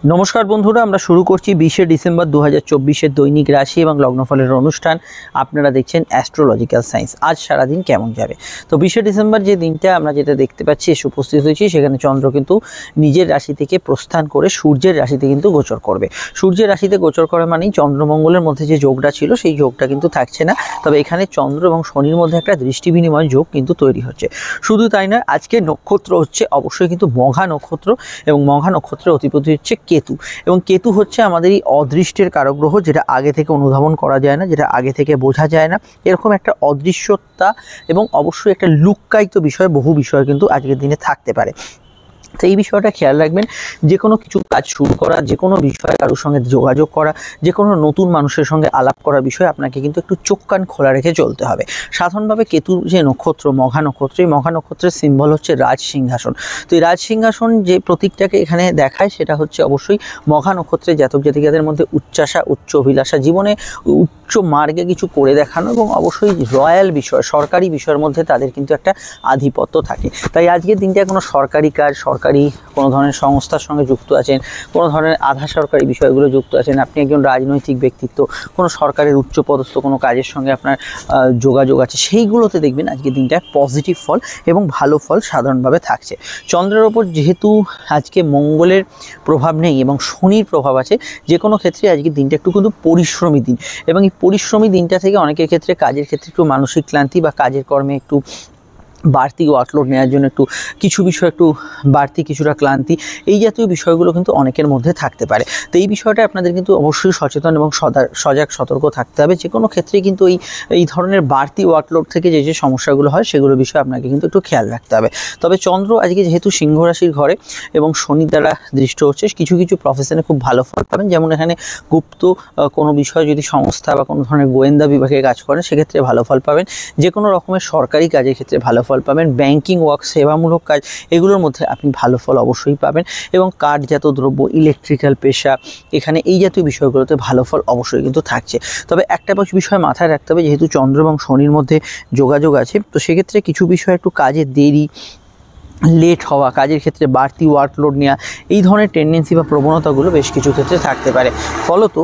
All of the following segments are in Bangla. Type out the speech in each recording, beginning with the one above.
নমস্কার বন্ধুরা, আমরা শুরু করছি 20শে ডিসেম্বর 2024-এর দৈনিক রাশি এবং লগ্নফলের অনুষ্ঠান। আপনারা দেখছেন অ্যাস্ট্রোলজিক্যাল সায়েন্স। আজ সারাদিন কেমন যাবে? তো 20শে ডিসেম্বর যে দিনটা আমরা যেটা দেখতে পাচ্ছি এসে উপস্থিত হয়েছি, সেখানে চন্দ্র কিন্তু নিজের রাশি থেকে প্রস্থান করে সূর্যের রাশিতে কিন্তু গোচর করবে। সূর্যের রাশিতে গোচর করা মানেই চন্দ্রমঙ্গলের মধ্যে যে যোগটা ছিল সেই যোগটা কিন্তু থাকছে না, তবে এখানে চন্দ্র এবং শনির মধ্যে একটা দৃষ্টি বিনিময় যোগ কিন্তু তৈরি হচ্ছে। শুধু তাই নয়, আজকে নক্ষত্র হচ্ছে অবশ্যই কিন্তু মঘা নক্ষত্র, এবং মঘা নক্ষত্রের অধিপতি হচ্ছে কেতু। এবং কেতু হচ্ছে আমাদের এই অদৃষ্টের কারক গ্রহ, যেটা আগে থেকে অনুধাবন করা যায় না, যেটা আগে থেকে বোঝা যায় না, এরকম একটা অদৃশ্যতা এবং অবশ্যই একটা লুক্কায়িত বিষয়, বহু বিষয় কিন্তু আজকের দিনে থাকতে পারে। তো এই বিষয়টা খেয়াল রাখবেন, যে কোনো কিছু কাজ শুরু করা, যে কোনো বিষয়ে কারোর সঙ্গে যোগাযোগ করা, যে কোনো নতুন মানুষের সঙ্গে আলাপ করার বিষয়ে আপনাকে কিন্তু একটু চোখ কান খোলা রেখে চলতে হবে। সাধারণভাবে কেতুর যে নক্ষত্র মঘা নক্ষত্র, এই মঘা নক্ষত্রের সিম্বল হচ্ছে রাজ সিংহাসন। তো এই রাজ সিংহাসন যে প্রতীকটাকে এখানে দেখায় সেটা হচ্ছে অবশ্যই মঘা নক্ষত্রের জাতক জাতিকাদের মধ্যে উচ্চাশা, উচ্চ অভিলাষা, জীবনে উচ্চ মার্গে কিছু করে দেখানো, এবং অবশ্যই রয়্যাল বিষয়, সরকারি বিষয়ের মধ্যে তাদের কিন্তু একটা আধিপত্য থাকে। তাই আজকের দিনটা কোনো সরকারি কাজ, সরকারি কোনো ধরনের সংস্থার সঙ্গে যুক্ত আছেন, কোনো ধরনের আধা সরকারি বিষয়গুলো যুক্ত আছেন, আপনি একজন রাজনৈতিক ব্যক্তিত্ব, কোনো সরকারের উচ্চপদস্থ কোনো কাজের সঙ্গে আপনার যোগাযোগ আছে, সেইগুলোতে দেখবেন আজকের দিনটায় পজিটিভ ফল এবং ভালো ফল সাধারণভাবে থাকছে। চন্দ্রের ওপর যেহেতু আজকে মঙ্গলের প্রভাব নেই এবং শনির প্রভাব আছে, যে কোনো ক্ষেত্রে আজকের দিনটা একটু কিন্তু পরিশ্রমী দিন, এবং এই পরিশ্রমী দিনটা থেকে অনেকের ক্ষেত্রে কাজের ক্ষেত্রে একটু মানসিক ক্লান্তি বা কাজের কর্মে একটু বাড়তি ওয়ার্কলোড নেওয়ার জন্য একটু কিছু বিষয় একটু বাড়তি কিছুটা ক্লান্তি, এই জাতীয় বিষয়গুলো কিন্তু অনেকের মধ্যে থাকতে পারে। তো এই বিষয়টা আপনাদের কিন্তু অবশ্যই সচেতন এবং সজাগ সতর্ক থাকতে হবে। যে কোনো ক্ষেত্রে কিন্তু এই ধরনের বাড়তি ওয়ার্কলোড থেকে যে যে সমস্যাগুলো হয় সেগুলোর বিষয়ে আপনাকে কিন্তু একটু খেয়াল রাখতে হবে। তবে চন্দ্র আজকে যেহেতু সিংহ রাশির ঘরে এবং শনি দ্বারা দৃষ্ট হচ্ছে, কিছু কিছু প্রফেশনে খুব ভালো ফল পাবেন। যেমন এখানে গুপ্ত কোনো বিষয় যদি সংস্থা বা কোনো ধরনের গোয়েন্দা বিভাগে কাজ করেন, সেক্ষেত্রে ভালো ফল পাবেন। যে কোনো রকমের সরকারি কাজের ক্ষেত্রে ভালো ফল পাবেন। ব্যাংকিং ওয়ার্ক, সেবামূলক কাজ, এগুলোর মধ্যে আপনি ভালো ফল অবশ্যই পাবেন। এবং কাঠজাত দ্রব্য, ইলেকট্রিক্যাল পেশা, এখানে এই জাতীয় বিষয়গুলোতে ভালো ফল অবশ্যই কিন্তু থাকছে। তবে একটা বিষয় মাথায় রাখতে হবে, যেহেতু চন্দ্র এবং শনির মধ্যে যোগাযোগ আছে, তো সেক্ষেত্রে কিছু বিষয় একটু কাজে দেরি, লেট হওয়া, কাজের ক্ষেত্রে বাড়তি ওয়ার্কলোড নেওয়া, এই ধরনের টেন্ডেন্সি বা প্রবণতাগুলো বেশ কিছু ক্ষেত্রে থাকতে পারে। ফলত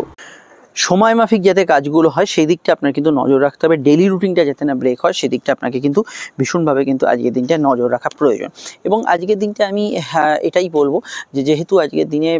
সময় মাফিক যাতে কাজগুলো হয় সেই দিকটা আপনার কিন্তু নজর রাখতে হবে। ডেলি রুটিনটা যাতে না ব্রেক হয় সেই দিকটা আপনাকে কিন্তু ভীষণভাবে কিন্তু আজকের দিনটা নজর রাখা প্রয়োজন। এবং আজকের দিনটা আমি এটাই বলবো যে যেহেতু আজকের দিনে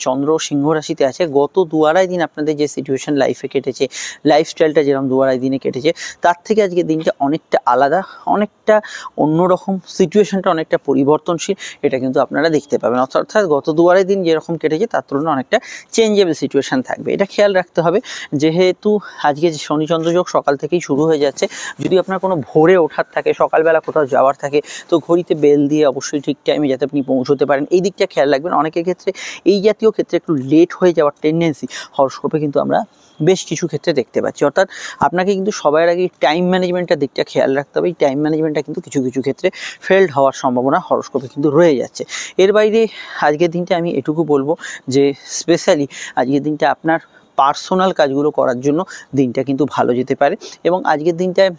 চন্দ্র সিংহ রাশিতে আছে, গত 2-2.5 দিন আপনাদের যে সিচুয়েশন লাইফে কেটেছে, লাইফস্টাইলটা যেরকম 2-2.5 দিনে কেটেছে, তার থেকে আজকের দিনটা অনেকটা আলাদা, অনেকটা অন্যরকম, সিচুয়েশনটা অনেকটা পরিবর্তনশীল, এটা কিন্তু আপনারা দেখতে পাবেন। অর্থাৎ গত 2-2.5 দিন যেরকম কেটেছে তার তুলনায় অনেকটা চেঞ্জেবল সিচুয়েশন থাকবে, এটা খেয়াল রাখতে হবে। যেহেতু আজকে শনি চন্দ্র যোগ সকাল থেকেই শুরু হয়ে যাচ্ছে, যদি আপনার কোনো ভোরে ওঠার থাকে, সকালবেলা কোথাও যাওয়ার থাকে, তো ঘড়িতে বেল দিয়ে অবশ্যই ঠিক টাইমে যাতে আপনি পৌঁছতে পারেন, এই দিকটা খেয়াল রাখবেন। অনেকের ক্ষেত্রে এই জাতীয় ক্ষেত্রে একটু লেট হয়ে যাওয়ার টেন্ডেন্সি হরস্কোপে কিন্তু আমরা বেশ কিছু ক্ষেত্রে দেখতে পাচ্ছি। অর্থাৎ আপনাকে কিন্তু সবার আগে টাইম ম্যানেজমেন্টের দিকটা খেয়াল রাখতে হবে। এই টাইম ম্যানেজমেন্টটা কিন্তু কিছু কিছু ক্ষেত্রে ফেল্ড হওয়ার সম্ভাবনা হরস্কোপে কিন্তু রয়ে যাচ্ছে। এর বাইরে আজকের দিনটা আমি এটুকু বলবো যে স্পেশালি আজকের দিনটা আপনার পার্সোনাল কাজগুলো করার জন্য দিনটা কিন্তু ভালো যেতে পারে। এবং আজকের দিনটায়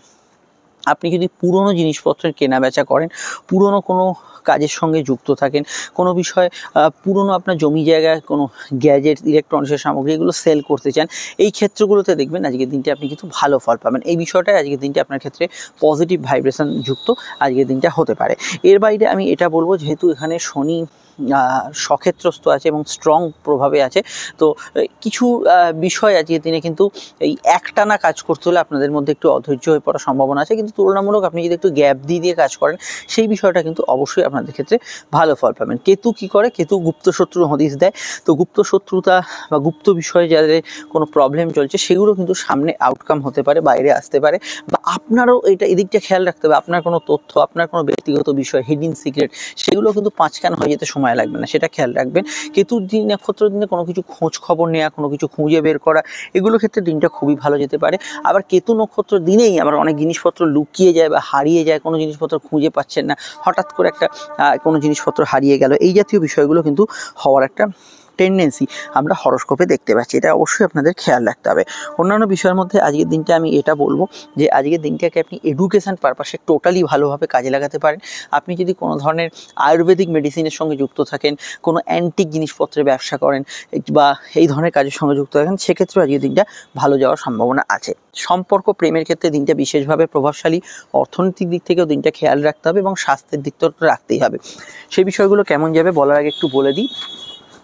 আপনি যদি পুরনো জিনিসপত্রের কেনা বেচা করেন, পুরনো কোনো কাজের সঙ্গে যুক্ত থাকেন, কোনো বিষয় পুরনো আপনার জমি জায়গায় কোনো গ্যাজেট, ইলেকট্রনিক্সের সামগ্রী, এগুলো সেল করতে চান, এই ক্ষেত্রগুলোতে দেখবেন আজকের দিনটা আপনি কিন্তু ভালো ফল পাবেন। এই বিষয়টাই আজকের দিনটা আপনার ক্ষেত্রে পজিটিভ ভাইব্রেশন যুক্ত আজকের দিনটা হতে পারে। এর বাইরে আমি এটা বলবো, যেহেতু এখানে শনি সক্ষেত্রস্থ আছে এবং স্ট্রং প্রভাবে আছে, তো কিছু বিষয় আজকের দিনে কিন্তু এই একটানা কাজ করতে হলে আপনাদের মধ্যে একটু অধৈর্য হয়ে পড়ার সম্ভাবনা আছে, কিন্তু তুলনামূলক আপনি যদি একটু গ্যাপ দিয়ে কাজ করেন, সেই বিষয়টা কিন্তু অবশ্যই আপনাদের ক্ষেত্রে ভালো ফল পাবেন। কেতু কি করে? কেতু গুপ্ত শত্রু হদিশ দেয়। তো গুপ্ত শত্রুতা বা গুপ্ত বিষয়ে যাদের কোনো প্রবলেম চলছে, সেগুলো কিন্তু সামনে আউটকাম হতে পারে, বাইরে আসতে পারে, বা আপনারও এদিকটা খেয়াল রাখতে হবে। আপনার কোনো তথ্য, আপনার কোনো ব্যক্তিগত বিষয়, হিডেন সিক্রেট, সেগুলো কিন্তু পাঁচকান হয়ে যেতে সময় লাগবে না, সেটা খেয়াল রাখবেন। কেতুর দিন, নক্ষত্র দিনে কোনো কিছু খোঁজ খবর নেওয়া, কোনো কিছু খুঁজে বের করা, এগুলোর ক্ষেত্রে দিনটা খুবই ভালো যেতে পারে। আবার কেতু নক্ষত্র দিনেই আবার অনেক জিনিসপত্র লুকিয়ে যায় বা হারিয়ে যায়, কোনো জিনিসপত্র খুঁজে পাচ্ছেন না, হঠাৎ করে একটা কোনো জিনিসপত্র হারিয়ে গেল, এই জাতীয় বিষয়গুলো কিন্তু হওয়ার একটা টেন্ডেন্সি আমরা হরোস্কোপে দেখতে পাচ্ছি, এটা অবশ্যই আপনাদের খেয়াল রাখতে হবে। অন্যান্য বিষয়ের মধ্যে আজকের দিনটা আমি এটা বলবো যে আজকের দিনটাকে আপনি এডুকেশন পারপাসে টোটালি ভালোভাবে কাজে লাগাতে পারেন। আপনি যদি কোনো ধরনের আয়ুর্বেদিক মেডিসিনের সঙ্গে যুক্ত থাকেন, কোনো অ্যান্টিক জিনিসপত্রের ব্যবসা করেন বা এই ধরনের কাজের সঙ্গে যুক্ত থাকেন, সেক্ষেত্রেও আজকের দিনটা ভালো যাওয়ার সম্ভাবনা আছে। সম্পর্ক প্রেমের ক্ষেত্রে দিনটা বিশেষভাবে প্রভাবশালী। অর্থনৈতিক দিক থেকেও দিনটা খেয়াল রাখতে হবে এবং স্বাস্থ্যের দিকটা রাখতেই হবে। সেই বিষয়গুলো কেমন যাবে বলার আগে একটু বলে দিই,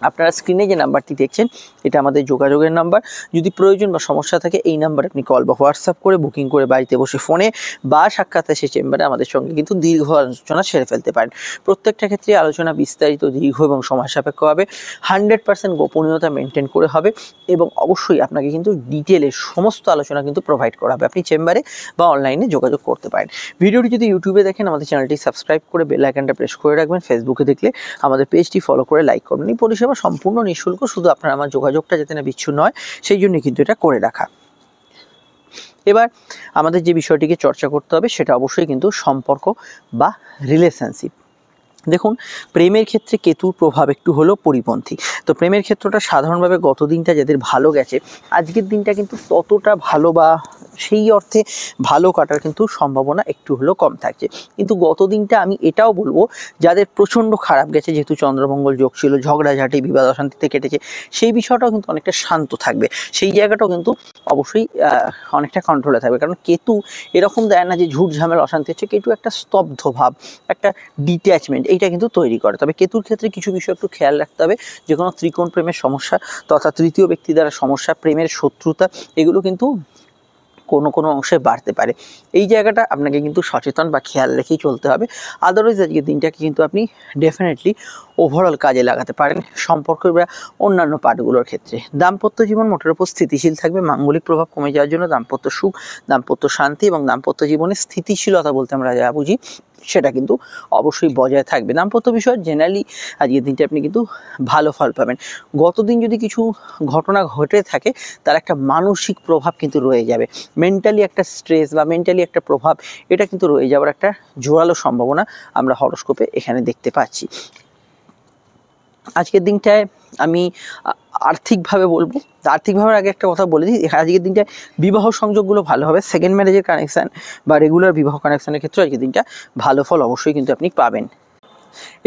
আপনারা স্ক্রিনে যে নাম্বারটি দেখছেন এটা আমাদের যোগাযোগের নাম্বার। যদি প্রয়োজন বা সমস্যা থাকে এই নাম্বারে আপনি কল বা হোয়াটসঅ্যাপ করে বুকিং করে বাড়িতে বসে ফোনে বা সাক্ষাৎ এসে চেম্বারে আমাদের সঙ্গে কিন্তু দীর্ঘ আলোচনা সেরে ফেলতে পারেন। প্রত্যেকটা ক্ষেত্রে আলোচনা বিস্তারিত, দীর্ঘ এবং সময় সাপেক্ষ হবে। 100% গোপনীয়তা মেনটেন করে হবে এবং অবশ্যই আপনাকে কিন্তু ডিটেলে সমস্ত আলোচনা কিন্তু প্রোভাইড করা হবে। আপনি চেম্বারে বা অনলাইনে যোগাযোগ করতে পারেন। ভিডিওটি যদি ইউটিউবে দেখেন আমাদের চ্যানেলটি সাবস্ক্রাইব করে বেল আইকনটা প্রেস করে রাখবেন। ফেসবুকে দেখলে আমাদের পেজটি ফলো করে লাইক করবেন। এই পরিষেবা সম্পূর্ণ নিঃশুল্ক, শুধু আপনার আমার যোগাযোগটা যাতে না বিচ্ছিন্ন হয় সেই জন্য কিন্তু এটা করে রাখা। এবার আমাদের যে বিষয়টিকে চর্চা করতে হবে সেটা অবশ্যই কিন্তু সম্পর্ক বা রিলেশনশিপ। দেখুন, প্রেমের ক্ষেত্রে কেতুর প্রভাব একটু হলেও পরিপন্থী। তো প্রেমের ক্ষেত্রটা সাধারণভাবে গত দিনটা যাদের ভালো গেছে, আজকের দিনটা কিন্তু ততটা ভালো বা সেই অর্থে ভালো কাটার কিন্তু সম্ভাবনা একটু হলেও কম থাকছে। কিন্তু গত দিনটা আমি এটাও বলবো যাদের প্রচণ্ড খারাপ গেছে, যেহেতু চন্দ্রমঙ্গল যোগ ছিল, ঝগড়াঝাঁটি বিবাদ অশান্তিতে কেটেছে, সেই বিষয়টাও কিন্তু অনেকটা শান্ত থাকবে। সেই জায়গাটাও কিন্তু অবশ্যই অনেকটা কন্ট্রোলে থাকবে, কারণ কেতু এরকম দেয় না যে ঝুট ঝামেলা অশান্তি হচ্ছে। কেতু একটা স্তব্ধ ভাব, একটা ডিট্যাচমেন্ট এইটা কিন্তু তৈরি করে। তবে কেতুর ক্ষেত্রে কিছু বিষয় একটু খেয়াল রাখতে হবে। যে কোনো ত্রিকোণ প্রেমের সমস্যা তথা তৃতীয় ব্যক্তি দ্বারা সমস্যা, প্রেমের শত্রুতা, এগুলো কিন্তু কোনো অংশে বাড়তে পারে। এই জায়গাটা আপনাকে কিন্তু সচেতন বা খেয়াল রেখেই চলতে হবে। আদারওয়াইজ আজকের দিনটাকে কিন্তু আপনি ডেফিনেটলি ওভারঅল কাজে লাগাতে পারেন সম্পর্ক বা অন্যান্য পার্টগুলোর ক্ষেত্রে। দাম্পত্য জীবন মোটের উপর স্থিতিশীল থাকবে। মাঙ্গলিক প্রভাব কমে যাওয়ার জন্য দাম্পত্য সুখ, দাম্পত্য শান্তি এবং দাম্পত্য জীবনে স্থিতিশীলতা বলতে আমরা যা বুঝি সেটা কিন্তু অবশ্যই বজায় থাকবে। দাম্পত্য বিষয় জেনারেলি আজকের দিনটা আপনি কিন্তু ভালো ফল পাবেন। গত দিন যদি কিছু ঘটনা ঘটে থাকে তার একটা মানসিক প্রভাব কিন্তু রয়ে যাবে। মেন্টালি একটা স্ট্রেস বা মেন্টালি একটা প্রভাব, এটা কিন্তু রয়ে যাওয়ার একটা জোরালো সম্ভাবনা আমরা হরোস্কোপে এখানে দেখতে পাচ্ছি। আজকের দিনটায় আমি আর্থিকভাবে বলবো, আর্থিকভাবে আগে একটা কথা বলে দিই, আজকের দিনটায় বিবাহ সংযোগগুলো ভালো হবে। সেকেন্ড ম্যারেজের কানেকশান বা রেগুলার বিবাহ কানেকশানের ক্ষেত্রে আজকের দিনটা ভালো ফল অবশ্যই কিন্তু আপনি পাবেন।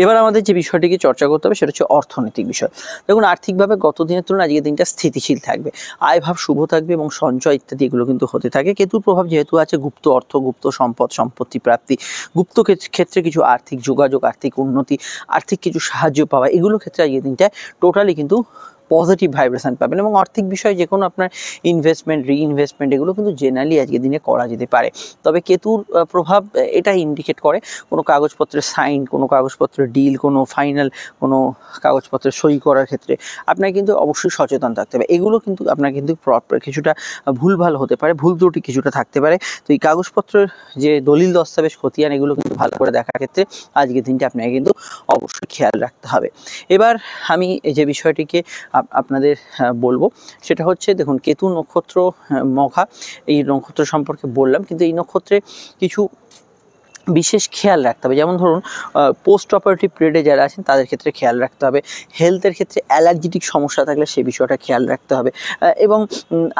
এবার আমাদের যে বিষয়টিকে চর্চা করতে হবে সেটা হচ্ছে অর্থনৈতিক বিষয়। দেখুন, আর্থিকভাবে গত দিনের তুলনায় আজকের দিনটা স্থিতিশীল থাকবে। আয়ভাব শুভ থাকবে এবং সঞ্চয় ইত্যাদি এগুলো কিন্তু হতে থাকে। কেতুর প্রভাব যেহেতু আছে, গুপ্ত অর্থ, গুপ্ত সম্পদ, সম্পত্তি প্রাপ্তি, গুপ্ত ক্ষেত্রে কিছু আর্থিক যোগাযোগ, আর্থিক উন্নতি, আর্থিক কিছু সাহায্য পাওয়া, এগুলোর ক্ষেত্রে আজকের দিনটা টোটালি কিন্তু পজিটিভ ভাইব্রেশন পাবেন। এবং আর্থিক বিষয়ে যে কোনো আপনার ইনভেস্টমেন্ট, রিইনভেস্টমেন্ট এগুলো কিন্তু জেনারেলি আজকের দিনে করা যেতে পারে। তবে কেতুর প্রভাব এটা ইন্ডিকেট করে কোনো কাগজপত্রের সাইন, কোনো কাগজপত্রের ডিল, কোনো ফাইনাল কোনো কাগজপত্রের সই করার ক্ষেত্রে আপনাকে কিন্তু অবশ্যই সচেতন থাকতে হবে। এগুলো কিন্তু আপনার কিন্তু কিছুটা ভুলভাল হতে পারে, ভুল ত্রুটি কিছুটা থাকতে পারে। তো এই কাগজপত্রের যে দলিল দস্তাবেজ খতিয়ান, এগুলো কিন্তু ভালো করে দেখার ক্ষেত্রে আজকের দিনটা আপনাকে কিন্তু অবশ্যই খেয়াল রাখতে হবে। এবার আমি এই যে বিষয়টিকে আপনাদের বলবো সেটা হচ্ছে, দেখুন, কেতু নক্ষত্র মঘা, এই নক্ষত্র সম্পর্কে বললাম, কিন্তু এই নক্ষত্রে কিছু বিশেষ খেয়াল রাখতে হবে। যেমন ধরুন, পোস্ট অপারেটিভ পিরিয়ডে যারা আছেন তাদের ক্ষেত্রে খেয়াল রাখতে হবে। হেলথের ক্ষেত্রে অ্যালার্জিটিক সমস্যা থাকলে সেই বিষয়টা খেয়াল রাখতে হবে। এবং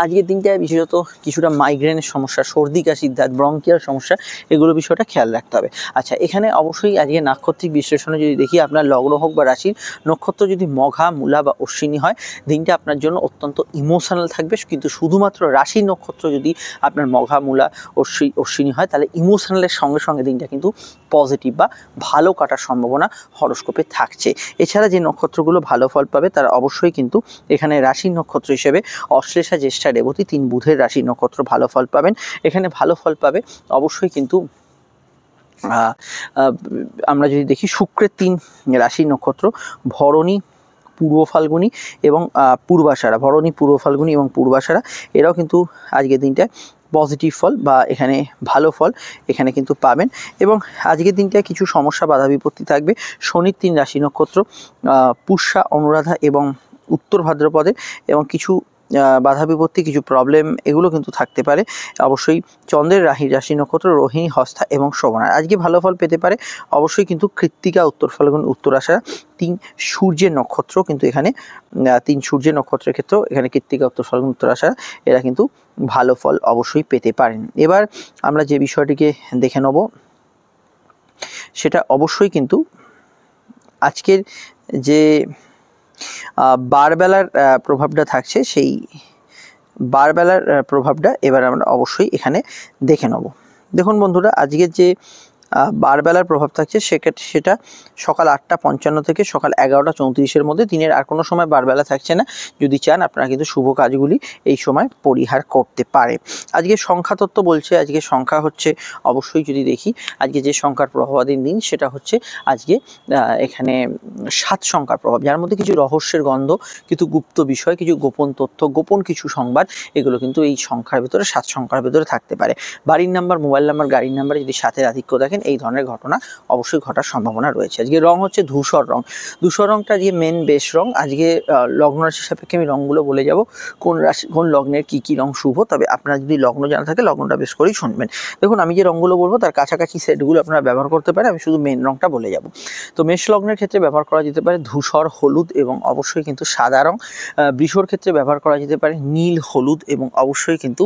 আজকের দিনটায় বিশেষত কিছুটা মাইগ্রেনের সমস্যা, সর্দি কাশি, ব্রঙ্কিয়াল সমস্যা, এগুলো বিষয়টা খেয়াল রাখতে হবে। আচ্ছা, এখানে অবশ্যই আজকে নাক্ষত্রিক বিশ্লেষণে যদি দেখি, আপনার লগ্ন হোক বা রাশির নক্ষত্র যদি মঘা, মূলা বা অশ্বিনী হয়, দিনটা আপনার জন্য অত্যন্ত ইমোশনাল থাকবে। কিন্তু শুধুমাত্র রাশির নক্ষত্র যদি আপনার মঘা, মূলা, অশ্বিনী হয়, তাহলে ইমোশনালের সঙ্গে সঙ্গে দিনটা কিন্তু পজিটিভ বা ভালো কাটার সম্ভাবনা হরোস্কোপে থাকছে। এছাড়া যে নক্ষত্রগুলো ভালো ফল পাবে তারা অবশ্যই কিন্তু এখানে রাশির নক্ষত্র হিসেবে অশ্লেষা, জ্যেষ্ঠা, রেবতী, 3 বুধের রাশির নক্ষত্র ভালো ফল পাবেন। এখানে ভালো ফল পাবে অবশ্যই কিন্তু আমরা যদি দেখি শুক্রের 3 রাশির নক্ষত্র ভরণী, পূর্ব ফাল্গুনী এবং পূর্বাষাঢ়া, ভরণী, পূর্ব ফাল্গুনী এবং পূর্বাষাঢ়া, এরাও কিন্তু আজকের দিনটায় পজিটিভ ফল বা এখানে ভালো ফল এখানে কিন্তু পাবেন। এবং আজকের দিনটায় কিছু সমস্যা, বাধা বিপত্তি থাকবে। শনির 3 রাশি নক্ষত্র পুষ্যা, অনুরাধা এবং উত্তর ভাদ্রপদে, এবং কিছু বাধা বিপত্তি, কিছু প্রবলেম এগুলো কিন্তু থাকতে পারে। অবশ্যই চন্দ্রের রাশি নক্ষত্র রোহিণী, হস্তা এবং শ্রবণা। আজকে ভালো ফল পেতে পারে অবশ্যই কিন্তু কৃত্তিকা, উত্তর ফাল্গুন, উত্তরাষাঢ়া, 3 সূর্যের নক্ষত্র কিন্তু এখানে 3 সূর্যের নক্ষত্রের ক্ষেত্রেও এখানে কৃত্তিকা, উত্তর ফাল্গুন, উত্তরাষাঢ়া এরা কিন্তু ভালো ফল অবশ্যই পেতে পারেন। এবার আমরা যে বিষয়টিকে দেখে নেব সেটা অবশ্যই কিন্তু আজকের যে বারবেলার প্রভাবটা থাকছে, সেই বারবেলার প্রভাবটা এবার আমরা অবশ্যই এখানে দেখে নেব। দেখুন বন্ধুরা, আজকের যে বারবেলার প্রভাব থাকছে সেটা সকাল 8:55 থেকে সকাল 11:34-এর মধ্যে। দিনের আর কোনো সময় বারবেলা থাকছে না। যদি চান আপনারা কিন্তু শুভ কাজগুলি এই সময় পরিহার করতে পারে। আজকে সংখ্যাতত্ত্ব বলছে, আজকে সংখ্যা হচ্ছে অবশ্যই যদি দেখি আজকে যে সংখ্যার প্রভাবাধীন দিন সেটা হচ্ছে আজকে এখানে 7 সংখ্যার প্রভাব, যার মধ্যে কিছু রহস্যের গন্ধ, কিছু গুপ্ত বিষয়, কিছু গোপন তথ্য, গোপন কিছু সংবাদ এগুলো কিন্তু এই সংখ্যার ভিতরে 7 সংখ্যার ভিতরে থাকতে পারে। বাড়ির নাম্বার, মোবাইল নাম্বার, গাড়ির নাম্বারে যদি 7-এর আধিক্য দেখেন এই ধরনের ঘটনা অবশ্যই ঘটার সম্ভাবনা রয়েছে। আজকে রং হচ্ছে ধূসর রং। ধূসর রংটা আজকে মেন বেশ রং। আজকে লগ্ন রাশি সাপেক্ষে আমি রঙগুলো বলে যাব কোন রাশি কোন লগ্নের কি রং শুভ। তবে আপনারা যদি লগ্ন জানা থাকে লগ্নটা বেশ করেই শুনবেন। দেখুন, আমি যে রঙগুলো বলবো তার কাছাকাছি সেটগুলো আপনারা ব্যবহার করতে পারেন। আমি শুধু মেন রংটা বলে যাব। তো মেষ লগ্নের ক্ষেত্রে ব্যবহার করা যেতে পারে ধূসর, হলুদ এবং অবশ্যই কিন্তু সাদা রং। বৃষর ক্ষেত্রে ব্যবহার করা যেতে পারে নীল, হলুদ এবং অবশ্যই কিন্তু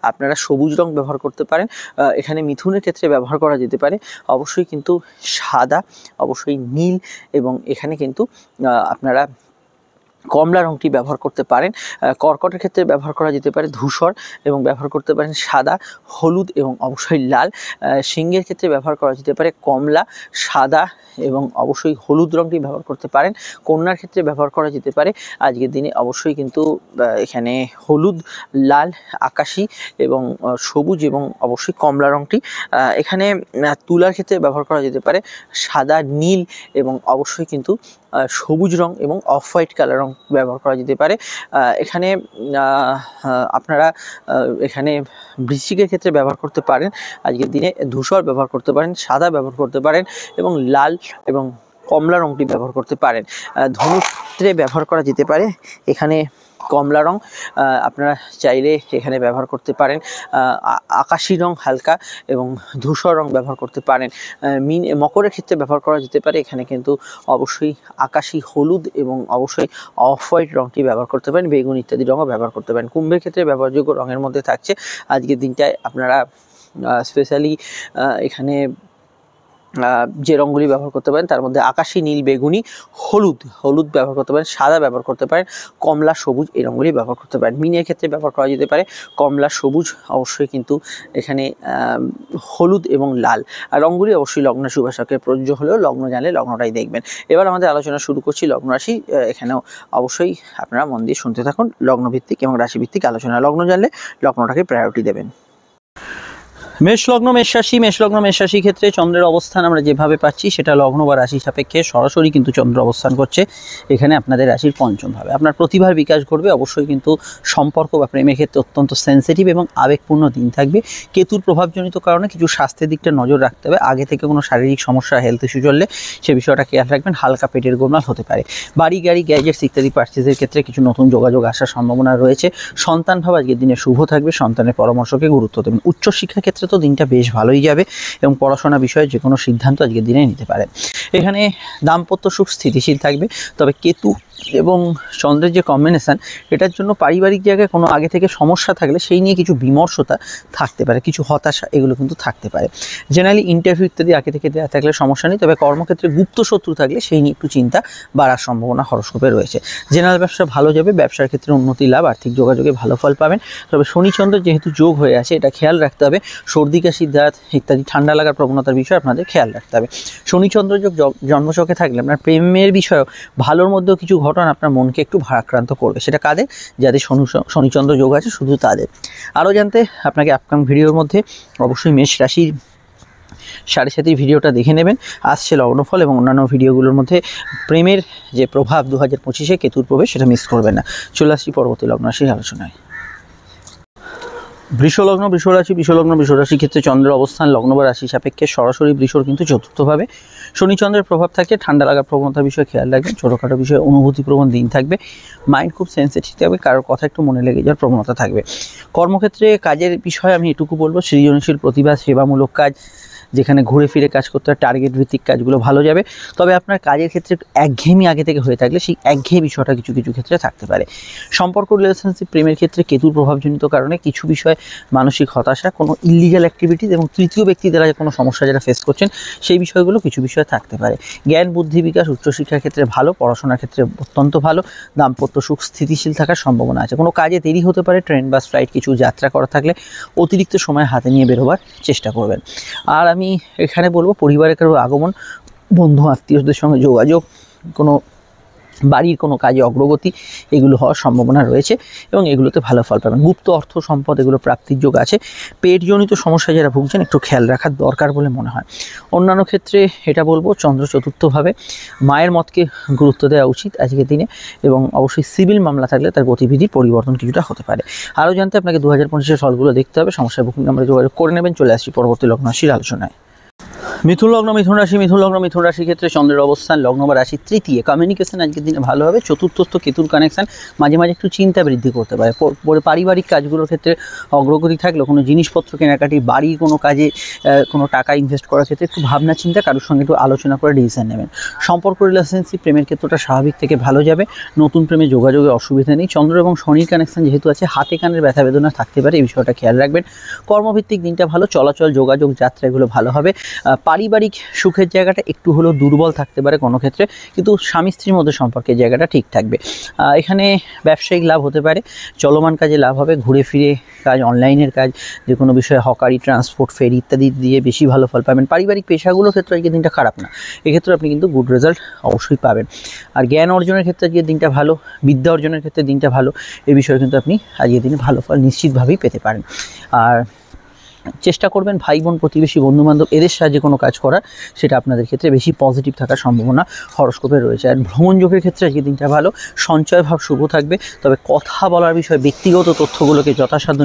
আপনারা সবুজ রং ব্যবহার করতে পারেন। এখানে মিথুনের ক্ষেত্রে ব্যবহার করা যেতে পারে অবশ্যই কিন্তু সাদা, অবশ্যই নীল এবং এখানে কিন্তু আপনারা কমলা রংটি ব্যবহার করতে পারেন। কর্কটের ক্ষেত্রে ব্যবহার করা যেতে পারে ধূসর এবং ব্যবহার করতে পারেন সাদা, হলুদ এবং অবশ্যই লাল। সিংহের ক্ষেত্রে ব্যবহার করা যেতে পারে কমলা, সাদা এবং অবশ্যই হলুদ রংটি ব্যবহার করতে পারেন। কন্যার ক্ষেত্রে ব্যবহার করা যেতে পারে আজকের দিনে অবশ্যই কিন্তু এখানে হলুদ, লাল, আকাশি এবং সবুজ এবং অবশ্যই কমলা রংটি। এখানে তুলার ক্ষেত্রে ব্যবহার করা যেতে পারে সাদা, নীল এবং অবশ্যই কিন্তু সবুজ রং এবং অফ হোয়াইট কালার রং ব্যবহার করা যেতে পারে। এখানে আপনারা এখানে বৃশ্চিকের ক্ষেত্রে ব্যবহার করতে পারেন আজকের দিনে ধূসর ব্যবহার করতে পারেন, সাদা ব্যবহার করতে পারেন এবং লাল এবং কমলা রংটি ব্যবহার করতে পারেন। ধনুর ক্ষেত্রে ব্যবহার করা যেতে পারে এখানে কমলা রং, আপনারা চাইলে এখানে ব্যবহার করতে পারেন আকাশি রং হালকা এবং ধূসর রং ব্যবহার করতে পারেন। মকরের ক্ষেত্রে ব্যবহার করা যেতে পারে এখানে কিন্তু অবশ্যই আকাশি, হলুদ এবং অবশ্যই অফ হোয়াইট রংটি ব্যবহার করতে পারেন, বেগুন ইত্যাদি রঙও ব্যবহার করতে পারেন। কুম্ভের ক্ষেত্রে ব্যবহারযোগ্য রঙের মধ্যে থাকছে আজকের দিনটায় আপনারা স্পেশালি এখানে যে রঙগুলি ব্যবহার করতে পারেন তার মধ্যে আকাশি, নীল, বেগুনি, হলুদ ব্যবহার করতে পারেন, সাদা ব্যবহার করতে পারেন, কমলা, সবুজ এই রঙগুলি ব্যবহার করতে পারেন। মিনের ক্ষেত্রে ব্যবহার করা যেতে পারে কমলা, সবুজ, অবশ্যই কিন্তু এখানে হলুদ এবং লাল। আর রঙগুলি অবশ্যই লগ্ন শুভাশকের প্রযোজ্য হলেও লগ্ন জানলে লগ্নটাই দেখবেন। এবার আমাদের আলোচনা শুরু করছি লগ্ন রাশি। এখানেও অবশ্যই আপনারা মন দিয়ে শুনতে থাকুন। লগ্নভিত্তিক এবং রাশিভিত্তিক আলোচনা। লগ্ন জানলে লগ্নটাকে প্রায়োরিটি দেবেন। মেষ লগ্ন, মেষ রাশির ক্ষেত্রে চন্দ্রের অবস্থান আমরা যেভাবে পাচ্ছি সেটা লগ্ন বা রাশি সাপেক্ষে সরাসরি কিন্তু চন্দ্র অবস্থান করছে এখানে আপনাদের রাশির পঞ্চম ভাবে। আপনার প্রতিভার বিকাশ ঘটবে। অবশ্যই কিন্তু সম্পর্ক বা প্রেমের ক্ষেত্রে অত্যন্ত সেন্সিটিভ এবং আবেগপূর্ণ দিন থাকবে। কেতুর প্রভাবজনিত কারণে কিছু স্বাস্থ্যের দিকটা নজর রাখতে হবে। আগে থেকে কোনো শারীরিক সমস্যা, হেলথ ইস্যু চললে সে বিষয়টা খেয়াল রাখবেন। হালকা পেটের গোলমাল হতে পারে। বাড়ি, গাড়ি, গ্যাজেটস ইত্যাদি পারচেজের ক্ষেত্রে কিছু নতুন যোগাযোগ আসার সম্ভাবনা রয়েছে। সন্তান ভাব আজকের দিনে শুভ থাকবে। সন্তানের পরামর্শকে গুরুত্ব দেবেন। উচ্চশিক্ষার ক্ষেত্রে তো দিনটা বেশ ভালোই যাবে এবং পড়াশোনা বিষয়ে যে কোনো সিদ্ধান্ত আজকের দিনে নিতে পারে। এখানে দাম্পত্য সুখ স্থিতিশীল থাকবে। তবে কেতু এবং চন্দ্রের যে কম্বিনেশান এটার জন্য পারিবারিক জায়গায় কোনো আগে থেকে সমস্যা থাকলে সেই নিয়ে কিছু বিমর্ষতা থাকতে পারে, কিছু হতাশা এগুলো কিন্তু থাকতে পারে। জেনারেলি ইন্টারভিউ ইত্যাদি আগে থেকে দেওয়া থাকলে সমস্যা নেই। তবে কর্মক্ষেত্রে গুপ্ত শত্রু থাকলে সেই নিয়ে একটু চিন্তা বাড়ার সম্ভাবনা হরস্কোপে রয়েছে। জেনারেল ব্যবসা ভালো যাবে। ব্যবসার ক্ষেত্রে উন্নতি লাভ, আর্থিক যোগাযোগে ভালো ফল পাবেন। তবে শনিচন্দ্রের যেহেতু যোগ হয়ে আছে এটা খেয়াল রাখতে হবে। সর্দি, কাশি, দাঁত ইত্যাদি ঠান্ডা লাগার প্রবণতার বিষয়ে আপনাদের খেয়াল রাখতে হবে। শনিচন্দ্র যোগ জন্মছকে থাকলে আপনার প্রেমের বিষয়েও ভালোর মধ্যেও কিছু ঘটনা আপনার মনকে একটু ভারাক্রান্ত করবে। সেটা কাদের? যাদের শনিচন্দ্র যোগ আছে শুধু তাদের। আরও জানতে আপনাকে আপকামিং ভিডিওর মধ্যে অবশ্যই মেষ রাশির 7.5 ভিডিওটা দেখে নেবেন। আসছে লগ্নফল এবং অন্যান্য ভিডিওগুলোর মধ্যে প্রেমের যে প্রভাব 2025-এ কেতুর প্রবেশ সেটা মিস করবেন না। চলে আসছি পরবর্তী লগ্ন রাশির আলোচনায়। বৃষলগ্ন বৃষরাশি ক্ষেত্রে চন্দ্রের অবস্থান লগ্ন বা রাশি সাপেক্ষে সরাসরি বৃষর কিন্তু চতুর্থভাবে। শনি চন্দ্রের প্রভাব থাকে, ঠান্ডা লাগার প্রবণতার বিষয়ে খেয়াল রাখবেন, ছোটোখাটো বিষয়ে অনুভূতিপ্রবণ দিন থাকবে, মাইন্ড খুব সেন্সিটিভ থাকবে, কারোর কথা একটু মনে লেগে যাওয়ার প্রবণতা থাকবে। কর্মক্ষেত্রে কাজের বিষয়ে আমি এটুকু বলবো, সৃজনশীল প্রতিভা, সেবামূলক কাজ, যেখানে ঘুরে ফিরে কাজ করতে হয়, টার্গেট ভিত্তিক কাজগুলো ভালো যাবে। তবে আপনার কাজের ক্ষেত্রে একঘেয়েমি আগে থেকে হয়ে থাকলে সেই একঘেয়ে বিষয়টা কিছু কিছু ক্ষেত্রে থাকতে পারে। সম্পর্ক, রিলেশনশিপ, প্রেমের ক্ষেত্রে কেতুর প্রভাবজনিত কারণে কিছু বিষয় মানসিক হতাশা, কোনো ইলিগাল অ্যাক্টিভিটিস এবং তৃতীয় ব্যক্তি দ্বারা কোনো সমস্যা যারা ফেস করছেন সেই বিষয়গুলো কিছু বিষয় থাকতে পারে। জ্ঞান বুদ্ধি বিকাশ, উচ্চশিক্ষার ক্ষেত্রে ভালো, পড়াশোনার ক্ষেত্রে অত্যন্ত ভালো, দাম্পত্য সুখ স্থিতিশীল থাকার সম্ভাবনা আছে। কোনো কাজে দেরি হতে পারে, ট্রেন বা ফ্লাইট কিছু যাত্রা করা থাকলে অতিরিক্ত সময় হাতে নিয়ে বেরোবার চেষ্টা করবেন। আর আমি এখানে বলবো পরিবারের কারো আগমন, বন্ধু আত্মীয়দের সঙ্গে যোগাযোগ, কোনো বাড়ির কোনো কাজে অগ্রগতি, এগুলো হওয়ার সম্ভাবনা রয়েছে এবং এগুলোতে ভালো ফল পাবেন। গুপ্ত অর্থ সম্পদ এগুলো প্রাপ্তির যোগ আছে। পেটজনিত সমস্যা যারা ভুগছেন একটু খেয়াল রাখার দরকার বলে মনে হয়। অন্যান্য ক্ষেত্রে এটা বলবো চন্দ্র চতুর্থভাবে, মায়ের মতকে গুরুত্ব দেওয়া উচিত আজকের দিনে এবং অবশ্যই সিভিল মামলা থাকলে তার গতিবিধির পরিবর্তন কিছুটা হতে পারে। আরও জানতে আপনাকে 2025-এর ফলগুলো দেখতে হবে, সমস্যার বুকিং নাম্বারে যোগাযোগ করে নেবেন। চলে আসছি পরবর্তী লগ্ন রাশির আলোচনায়। মিথুন লগ্ন মিথুন রাশির ক্ষেত্রে চন্দ্রের অবস্থান লগ্ন বা রাশির তৃতীয়। কমিউনিকেশন আজকের দিনে ভালো হবে। চতুর্থস্থ কেতুর কানেকশন মাঝে মাঝে একটু চিন্তা বৃদ্ধি করতে পারে। পারিবারিক কাজগুলোর ক্ষেত্রে অগ্রগতি থাকলেও কোনো জিনিসপত্র কেনাকাটি, বাড়ির কোনো কাজে কোনো টাকা ইনভেস্ট করার ক্ষেত্রে একটু ভাবনা চিন্তা, কারোর সঙ্গে একটু আলোচনা করে ডিসিশন নেবেন। সম্পর্ক, রিলেশনশিপ, প্রেমের ক্ষেত্রটা স্বাভাবিক থেকে ভালো যাবে। নতুন প্রেমে যোগাযোগে অসুবিধা নেই। চন্দ্র এবং শনির কানেকশন যেহেতু আছে, হাতে কানের ব্যথা বেদনা থাকতে পারে, এই বিষয়টা খেয়াল রাখবেন। কর্মভিত্তিক দিনটা ভালো, চলাচল, যোগাযোগ, যাত্রা এগুলো ভালো হবে। পারিবারিক সুখের জায়গাটা একটু হলেও দুর্বল থাকতে পারে কোনো ক্ষেত্রে, কিন্তু স্বামী স্ত্রীর মধ্যে সম্পর্কের জায়গাটা ঠিক থাকবে। এখানে ব্যবসায়িক লাভ হতে পারে, চলমান কাজে লাভ হবে, ঘুরে ফিরে কাজ, অনলাইনের কাজ, যে কোনো বিষয়ে হকারি, ট্রান্সপোর্ট, ফেরি ইত্যাদি দিয়ে বেশি ভালো ফল পাবেন। পারিবারিক পেশাগুলোর ক্ষেত্রে আজকের দিনটা খারাপ না, এক্ষেত্রে আপনি কিন্তু গুড রেজাল্ট অবশ্যই পাবেন। আর জ্ঞান অর্জনের ক্ষেত্রে আজকের দিনটা ভালো, বিদ্যা অর্জনের ক্ষেত্রে দিনটা ভালো, এই বিষয়ে কিন্তু আপনি আজকের দিনে ভালো ফল নিশ্চিতভাবেই পেতে পারেন। আর চেষ্টা করবেন ভাই বোন, প্রতিবেশী, বন্ধুবান্ধব এদের সাহায্যে কোনো কাজ করার, সেটা আপনাদের ক্ষেত্রে বেশি পজিটিভ থাকার সম্ভাবনা হরস্কোপে রয়েছে। আর ভ্রমণ যোগের ক্ষেত্রে আজকের দিনটা ভালো, সঞ্চয় ভাব শুভ থাকবে। তবে কথা বলার বিষয়ে ব্যক্তিগত তথ্যগুলোকে যথাসাধ্য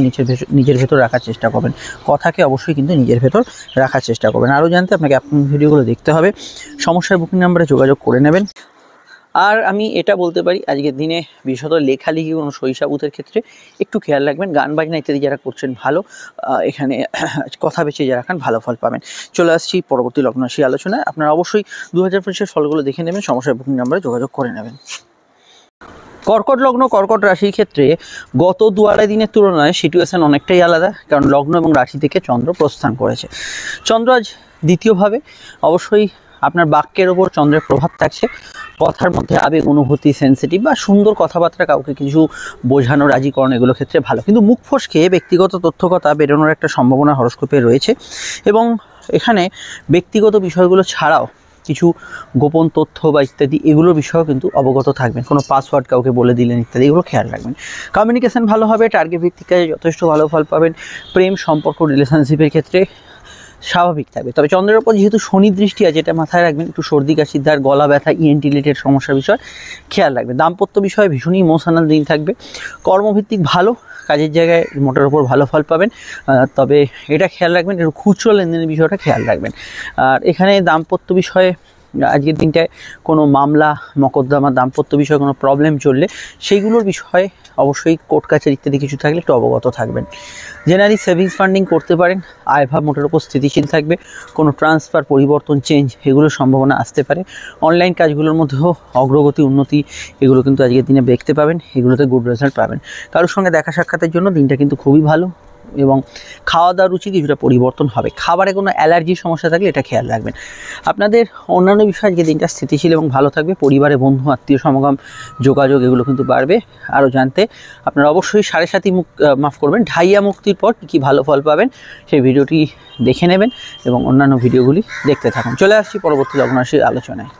নিজের ভেতর রাখার চেষ্টা করবেন। কথাকে অবশ্যই কিন্তু নিজের ভেতর রাখার চেষ্টা করবেন। আরও জানতে আপনাকে আপনার ভিডিওগুলো দেখতে হবে, সমস্যার বুকিং নাম্বারে যোগাযোগ করে নেবেন। আর আমি এটা বলতে পারি আজকের দিনে বিশেষত লেখালেখি, কোনো শৈশাবুতের ক্ষেত্রে একটু খেয়াল রাখবেন। গান বাজনা ইত্যাদি যারা করছেন ভালো, এখানে কথা বেছে যারা রাখান ভালো ফল পাবেন। চলে আসছি পরবর্তী লগ্ন রাশি আলোচনায়। আপনারা অবশ্যই 2025-এর ফলগুলো দেখে নেবেন, সমস্যার বুকিং নাম্বারে যোগাযোগ করে নেবেন। কর্কট লগ্ন কর্কট রাশির ক্ষেত্রে গত 2-2.5 দিনের তুলনায় সিচুয়েশান অনেকটাই আলাদা, কারণ লগ্ন এবং রাশি থেকে চন্দ্র প্রস্থান করেছে। চন্দ্র আজ দ্বিতীয়ভাবে, অবশ্যই আপনার বাক্যের ওপর চন্দ্রের প্রভাব থাকছে। কথার মধ্যে আবেগ, অনুভূতি, সেন্সিটিভ বা সুন্দর কথাবার্তা, কাউকে কিছু বোঝানো, রাজিকরণ, এগুলো ক্ষেত্রে ভালো। কিন্তু মুখ ফসকে ব্যক্তিগত তথ্যকথা বেরোনোর একটা সম্ভাবনা হরস্কোপে রয়েছে এবং এখানে ব্যক্তিগত বিষয়গুলো ছাড়াও কিছু গোপন তথ্য বা ইত্যাদি এগুলোর বিষয়েও কিন্তু অবগত থাকবেন। কোনো পাসওয়ার্ড কাউকে বলে দিলেন ইত্যাদি, এগুলো খেয়াল রাখবেন। কমিউনিকেশন ভালো হবে, টার্গেট ভিত্তিক কাজে যথেষ্ট ভালো ফল পাবেন। প্রেম, সম্পর্ক, রিলেশনশিপের ক্ষেত্রে স্বাভাবিক থাকবে। তবে চন্দ্রের ওপর যেহেতু শনি দৃষ্টি আছে, এটা মাথায় রাখবেন, একটু সর্দি কাশির ধার, গলা ব্যথা, ইএনটি রিলেটেড সমস্যার বিষয় খেয়াল রাখবেন। দাম্পত্য বিষয়ে ভীষণই ইমোশনাল দিন থাকবে। কর্মভিত্তিক ভালো, কাজের জায়গায় মোটের ওপর ভালো ফল পাবেন। তবে এটা খেয়াল রাখবেন, একটু খুচরো লেনদেনের বিষয়টা খেয়াল রাখবেন। আর এখানে দাম্পত্য বিষয়ে আজকের দিনটায় কোনো মামলা, মকদ্দমা, দাম্পত্য বিষয়ে কোনো প্রবলেম চললে সেইগুলোর বিষয়ে অবশ্যই কোর্ট কাছারি ইত্যাদি কিছু থাকলে একটু অবগত থাকবেন। জেনারেলি সেভিংস ফান্ডিং করতে পারেন, আয়ভাব মোটের ওপর স্থিতিশীল থাকবে। কোনো ট্রান্সফার, পরিবর্তন, চেঞ্জ এগুলোর সম্ভাবনা আসতে পারে। অনলাইন কাজগুলোর মধ্যেও অগ্রগতি, উন্নতি এগুলো কিন্তু আজকের দিনে দেখতে পাবেন, এগুলোতে গুড রেজাল্ট পাবেন। কারোর সঙ্গে দেখা সাক্ষাতের জন্য দিনটা কিন্তু খুবই ভালো এবং খাওয়া দাওয়ার রুচি কিছুটা পরিবর্তন হবে। খাবারে কোনো অ্যালার্জির সমস্যা থাকলে এটা খেয়াল রাখবেন। আপনাদের অন্যান্য বিষয়ে আজকে দিনটা স্থিতিশীল এবং ভালো থাকবে। পরিবারে, বন্ধু, আত্মীয় সমাগম, যোগাযোগ এগুলো কিন্তু বাড়বে। আরও জানতে আপনারা অবশ্যই 7.5 ঢাইয়া মুক্তির পর কী ভালো ফল পাবেন সেই ভিডিওটি দেখে নেবেন এবং অন্যান্য ভিডিওগুলি দেখতে থাকুন। চলে আসছি পরবর্তী লগ্ন রাশির আলোচনায়।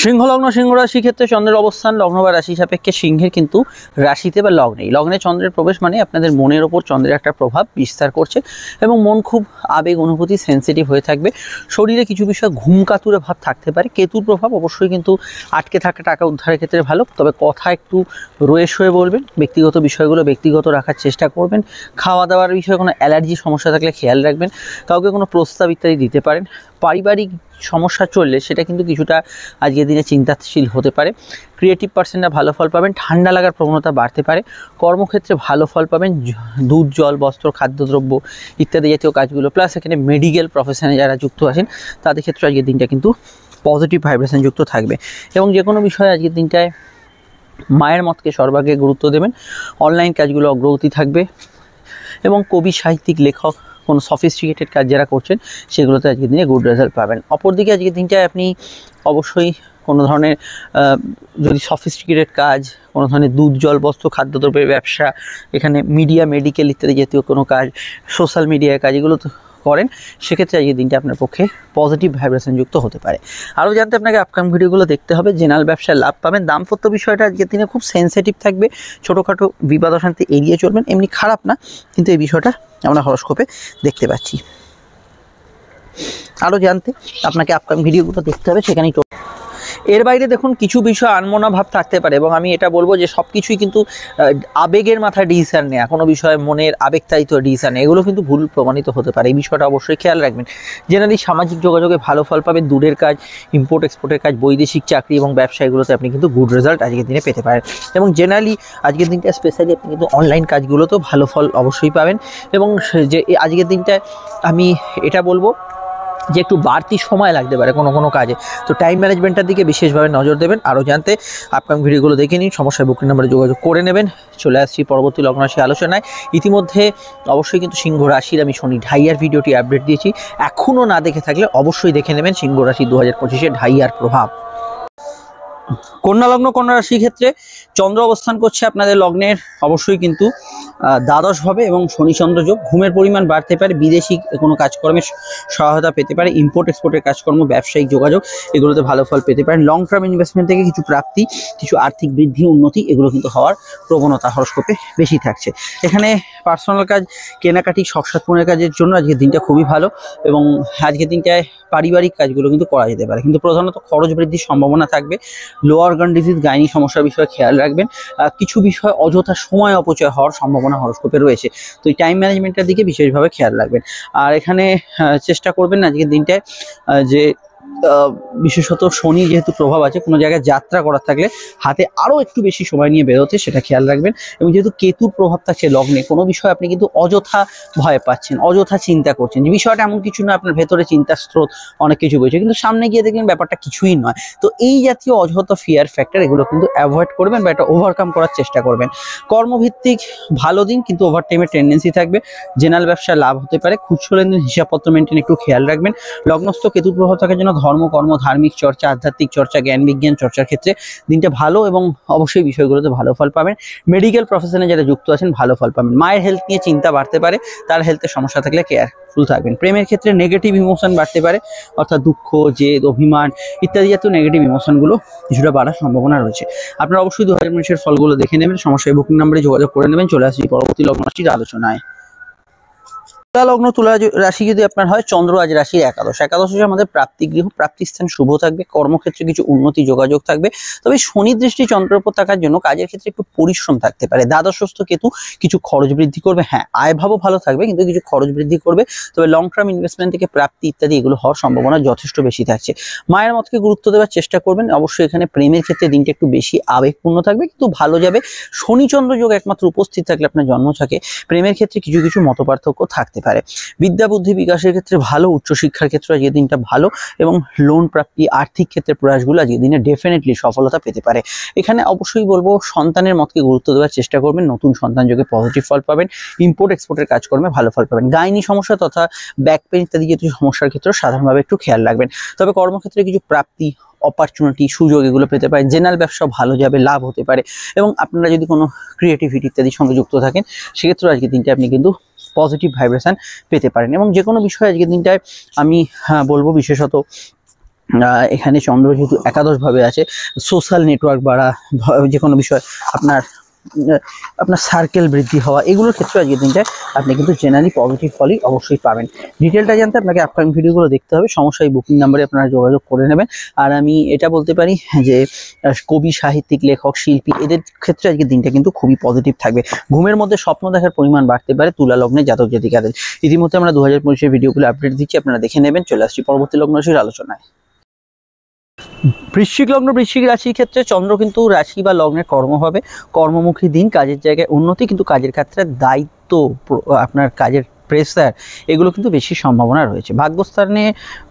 সিংহ লগ্ন সিংহ রাশি ক্ষেত্রে চন্দ্রের অবস্থান লগ্ন বা রাশি সাপেক্ষে সিংহের কিন্তু রাশিতে বা লগ্নে লগ্নে চন্দ্রের প্রবেশ মানে আপনাদের মনের ওপর চন্দ্রের একটা প্রভাব বিস্তার করছে এবং মন খুব আবেগ অনুভূতি সেন্সিটিভ হয়ে থাকবে। শরীরে কিছু বিষয় ঘুমকাতুরে ভাব থাকতে পারে। কেতুর প্রভাব অবশ্যই কিন্তু আটকে থাকা টাকা উদ্ধারের ক্ষেত্রে ভালো, তবে কথা একটু রয়ে সয়ে বলবেন। ব্যক্তিগত বিষয়গুলো ব্যক্তিগত রাখার চেষ্টা করবেন। খাওয়া দাওয়ার বিষয়ে কোনো অ্যালার্জি সমস্যা থাকলে খেয়াল রাখবেন। কাউকে কোনো প্রস্তাব ইত্যাদি দিতে পারেন। পারিবারিক সমস্যা চললে সেটা কিন্তু কিছুটা আজকের দিনে চিন্তাশীল হতে পারে। ক্রিয়েটিভ পার্সনরা ভালো ফল পাবেন। ঠান্ডা লাগার প্রবণতা বাড়তে পারে। কর্মক্ষেত্রে ভালো ফল পাবেন। দুধ জল বস্ত্র খাদ্যদ্রব্য ইত্যাদি জাতীয় কাজগুলো, প্লাস এখানে মেডিকেল প্রফেশনে যারা যুক্ত আছেন তাদের ক্ষেত্রে আজকের দিনটা কিন্তু পজিটিভ ভাইব্রেশন যুক্ত থাকবে। এবং যে কোনো বিষয়ে আজকের দিনটায় মায়ের মতকে সর্বাগ্রে গুরুত্ব দেবেন। অনলাইন কাজগুলো অগ্রগতি থাকবে এবং কবি সাহিত্যিক লেখক কোনো সফিস্টিকেটেড কাজ যারা করছেন সেগুলোতে আজকের দিনে গুড রেজাল্ট পাবেন। অপরদিকে আজকের দিনটায় আপনি অবশ্যই কোনো ধরনের যদি সফিস্টিকেটেড কাজ, কোনো ধরনের দুধ জল বস্ত্র খাদ্যদ্রব্যের ব্যবসা, এখানে মিডিয়া মেডিকেল ইত্যাদি জাতীয় কোনো কাজ, সোশ্যাল মিডিয়ার কাজ এগুলো তো করেন, সেক্ষেত্রে আজকের দিনটা আপনার পক্ষে পজিটিভ ভাইব্রেশন যুক্ত হতে পারে। আরও জানতে আপনাকে আপকামিং ভিডিওগুলো দেখতে হবে। জেনারেল ব্যবসায় লাভ পাবেন। দাম্পত্য বিষয়টা আজকের দিনে খুব সেন্সিটিভ থাকবে। ছোটোখাটো বিবাদ অশান্তি এড়িয়ে চলবেন। এমনি খারাপ না, কিন্তু এই বিষয়টা আমরা হরস্কোপে দেখতে পাচ্ছি। আরও জানতে আপনাকে আপকামিং ভিডিওগুলো দেখতে হবে, সেখানেই এর বাইরে দেখুন কিছু বিষয় আনমনা ভাব থাকতে পারে এবং আমি এটা বলবো যে সব কিছুই কিন্তু আবেগের মাথায় ডিসিশন নেওয়া, কোনো বিষয়ে মনের আবেগতাড়িত ডিসিশন এগুলো কিন্তু ভুল প্রমাণিত হতে পারে। এই বিষয়টা অবশ্যই খেয়াল রাখবেন। জেনারেলি সামাজিক যোগাযোগে ভালো ফল পাবেন। দূরের কাজ, ইম্পোর্ট এক্সপোর্টের কাজ, বৈদেশিক চাকরি এবং ব্যবসা এগুলোতে আপনি কিন্তু গুড রেজাল্ট আজকের দিনে পেতে পারেন। এবং জেনারেলি আজকের দিনটা স্পেশালি আপনি কিন্তু অনলাইন কাজগুলোতেও ভালো ফল অবশ্যই পাবেন। এবং যে আজকের দিনটায় আমি এটা বলবো যে একটু বাড়তি সময় লাগতে পারে কোনো কোনো কাজে, তো টাইম ম্যানেজমেন্টের দিকে বিশেষভাবে নজর দেবেন। আরও জানতে আপকামিং ভিডিওগুলো দেখে নিন। সমস্যায় বুকিং নাম্বারে যোগাযোগ করে নেবেন। চলে আসছি পরবর্তী লগ্ন রাশি আলোচনায়। ইতিমধ্যে অবশ্যই কিন্তু সিংহ রাশির আমি শনি ঢাইয়ার ভিডিওটি আপডেট দিয়েছি। এখনও না দেখে থাকলে অবশ্যই দেখে নেবেন সিংহ রাশি 2025-এ ঢাইয়ার প্রভাব। কন্যা লগ্ন কন্যা রাশির ক্ষেত্রে চন্দ্র অবস্থান করছে আপনাদের লগ্নের অবশ্যই কিন্তু দ্বাদশভাবে এবং শনিচন্দ্র যোগ। ঘুমের পরিমাণ বাড়তে পারে। বিদেশি কোনো কাজকর্মের সহায়তা পেতে পারে। ইম্পোর্ট এক্সপোর্টের কাজকর্ম, ব্যবসায়িক যোগাযোগ এগুলোতে ভালো ফল পেতে পারেন। লং টার্ম ইনভেস্টমেন্ট থেকে কিছু প্রাপ্তি, কিছু আর্থিক বৃদ্ধি উন্নতি এগুলো কিন্তু হওয়ার প্রবণতা হরস্কোপে বেশি থাকছে। এখানে পার্সোনাল কাজ, কেনাকাটি, শখ সাধনের কাজের জন্য আজকের দিনটা খুবই ভালো এবং আজকের দিনটায় পারিবারিক কাজগুলো কিন্তু করা যেতে পারে, কিন্তু প্রধানত খরচ বৃদ্ধির সম্ভাবনা থাকবে। লো অর্গান ডিজিজ, গাইনি সমস্যার বিষয়ে খেয়াল রাখবেন। কিছু বিষয় অযথা সময় অপচয় হওয়ার সম্ভাবনা হরস্কোপে রয়েছে, তো এই টাইম ম্যানেজমেন্টের দিকে বিশেষভাবে খেয়াল রাখবেন। আর এখানে চেষ্টা করবেন আজকের দিনটায় যে বিশেষত শনি যেহেতু প্রভাব আছে, কোনো জায়গায় যাত্রা করার থাকলে হাতে আরও একটু বেশি সময় নিয়ে বেরোতে, সেটা খেয়াল রাখবেন। এবং যেহেতু কেতুর প্রভাব থাকছে লগ্নে, কোনো বিষয় আপনি কিন্তু অযথা ভয় পাচ্ছেন, অযথা চিন্তা করছেন, যে বিষয়টা এমন কিছু না, আপনার ভেতরে চিন্তার স্রোত অনেক কিছু বইছে, কিন্তু সামনে গিয়ে দেখবেন ব্যাপারটা কিছুই নয়। তো এই জাতীয় অযথা ফিয়ার ফ্যাক্টর এগুলো কিন্তু অ্যাভয়েড করবেন বা এটা ওভারকাম করার চেষ্টা করবেন। কর্মভিত্তিক ভালো দিন, কিন্তু ওভার টাইমের টেন্ডেন্সি থাকবে। জেনারেল ব্যবসায় লাভ হতে পারে। খুচরো লেনদেন, হিসাবপত্র মেনটেন একটু খেয়াল রাখবেন। লগ্নস্থ কেতুর প্রভাব থাকার জন্য ধর্মকর্ম, ধার্মিক চর্চা, আধ্যাত্মিক চর্চা, জ্ঞান বিজ্ঞান চর্চার ক্ষেত্রে দিনটা ভালো এবং অবশ্যই বিষয়গুলোতে ভালো ফল পাবেন। মেডিকেল প্রফেশনে যারা যুক্ত আছেন ভালো ফল পাবেন। মায়ের হেলথ নিয়ে চিন্তা বাড়তে পারে, তার হেলথের সমস্যা থাকলে কেয়ারফুল থাকবেন। প্রেমের ক্ষেত্রে নেগেটিভ ইমোশন বাড়তে পারে, অর্থাৎ দুঃখ, জেদ, অভিমান ইত্যাদি জাতীয় নেগেটিভ ইমোশনগুলো কিছুটা বাড়ার সম্ভাবনা রয়েছে। আপনারা অবশ্যই 2019-এর ফলগুলো দেখে নেবেন। সমস্যায় বুকিং নাম্বারে যোগাযোগ করে নেবেন। চলে আসছি পরবর্তী লগ্ন রাশির আলোচনায়। তুলা লগ্ন তুলা রাশি যদি আপনার হয়, চন্দ্র আজ রাশির একাদশ। একাদশ হচ্ছে আমাদের প্রাপ্তি গৃহ, প্রাপ্তিস্থান শুভ থাকবে। কর্মক্ষেত্রে কিছু উন্নতি যোগাযোগ থাকবে, তবে শনি দৃষ্টি চন্দ্রের উপর থাকার জন্য কাজের ক্ষেত্রে একটু পরিশ্রম থাকতে পারে। দ্বাদশস্থ কেতু কিছু খরচ বৃদ্ধি করবে। হ্যাঁ, আয়ভাবও ভালো থাকবে, কিন্তু কিছু খরচ বৃদ্ধি করবে। তবে লং টার্ম ইনভেস্টমেন্ট থেকে প্রাপ্তি ইত্যাদি এগুলো হওয়ার সম্ভাবনা যথেষ্ট বেশি থাকছে। মায়ের মতকে গুরুত্ব দেওয়ার চেষ্টা করবেন। অবশ্যই এখানে প্রেমের ক্ষেত্রে দিনটা একটু বেশি আবেগপূর্ণ থাকবে, কিন্তু ভালো যাবে। শনিচন্দ্র যোগ একমাত্র উপস্থিত থাকলে আপনার জন্মছকে প্রেমের ক্ষেত্রে কিছু কিছু মতপার্থক্য থাকতে পারে। বিদ্যা বুদ্ধি বিকাশের ক্ষেত্রে ভালো, উচ্চশিক্ষার ক্ষেত্রে আজকের দিনটা ভালো এবং লোন প্রাপ্তি, আর্থিক ক্ষেত্রে প্রয়াসগুলো আজকের দিনে ডেফিনেটলি সফলতা পেতে পারে। এখানে অবশ্যই বলবো সন্তানের মতকে গুরুত্ব দেওয়ার চেষ্টা করবেন। নতুন সন্তান যোগে পজিটিভ ফল পাবেন। ইম্পোর্ট এক্সপোর্টের কাজকর্মে ভালো ফল পাবেন। গাইনি সমস্যা তথা ব্যাক পেন ইত্যাদি জাতীয় সমস্যার ক্ষেত্রে সাধারণভাবে একটু খেয়াল রাখবেন। তবে কর্মক্ষেত্রে কিছু প্রাপ্তি, অপরচুনিটি, সুযোগ এগুলো পেতে পারে। জেনারেল ব্যবসা ভালো যাবে, লাভ হতে পারে। এবং আপনারা যদি কোনো ক্রিয়েটিভিটি ইত্যাদির সঙ্গে যুক্ত থাকেন, সেক্ষেত্রে আজকের দিনটা আপনি কিন্তু পজিটিভ ভাইব্রেশন পেতে পারেন। এবং যে কোনো বিষয়ে আজকের দিনটায় আমি বলবো বিশেষত এখানে চন্দ্র যেহেতু একাদশভাবে আছে, সোশ্যাল নেটওয়ার্ক বাড়া, যে কোনো বিষয় আপনার সার্কেল বৃদ্ধি হওয়া, এগুলোর ক্ষেত্রে আজকের দিনটায় আপনি কিন্তু জেনারেলি পজিটিভ ফলই অবশ্যই পাবেন। ডিটেলটা জানতে আপনাকে আপকামিং ভিডিওগুলো দেখতে হবে, সমস্যা এই বুকিং নাম্বারে আপনারা যোগাযোগ করে নেবেন। আর আমি এটা বলতে পারি যে কবি, সাহিত্যিক, লেখক, শিল্পী, এদের ক্ষেত্রে আজকের দিনটা কিন্তু খুবই পজিটিভ থাকবে। ঘুমের মধ্যে স্বপ্ন দেখার পরিমাণ বাড়তে পারে তুলা লগ্নের জাতক জাতিকাদের। ইতিমধ্যে আমরা 2025 ভিডিওগুলো আপডেট দিচ্ছি, আপনারা দেখে নেবেন। চলে আসছি পরবর্তী লগ্ন রাশির আলোচনায়। বৃশ্চিক লগ্ন, বৃশ্চিক রাশির ক্ষেত্রে চন্দ্র কিন্তু রাশি বা লগ্নের কর্ম হবে, কর্মমুখী দিন, কাজের জায়গায় উন্নতি, কিন্তু কাজের ক্ষেত্রে দায়িত্ব, আপনার কাজের প্রেসার, এগুলো কিন্তু বেশি সম্ভাবনা রয়েছে। ভাগ্যস্থানে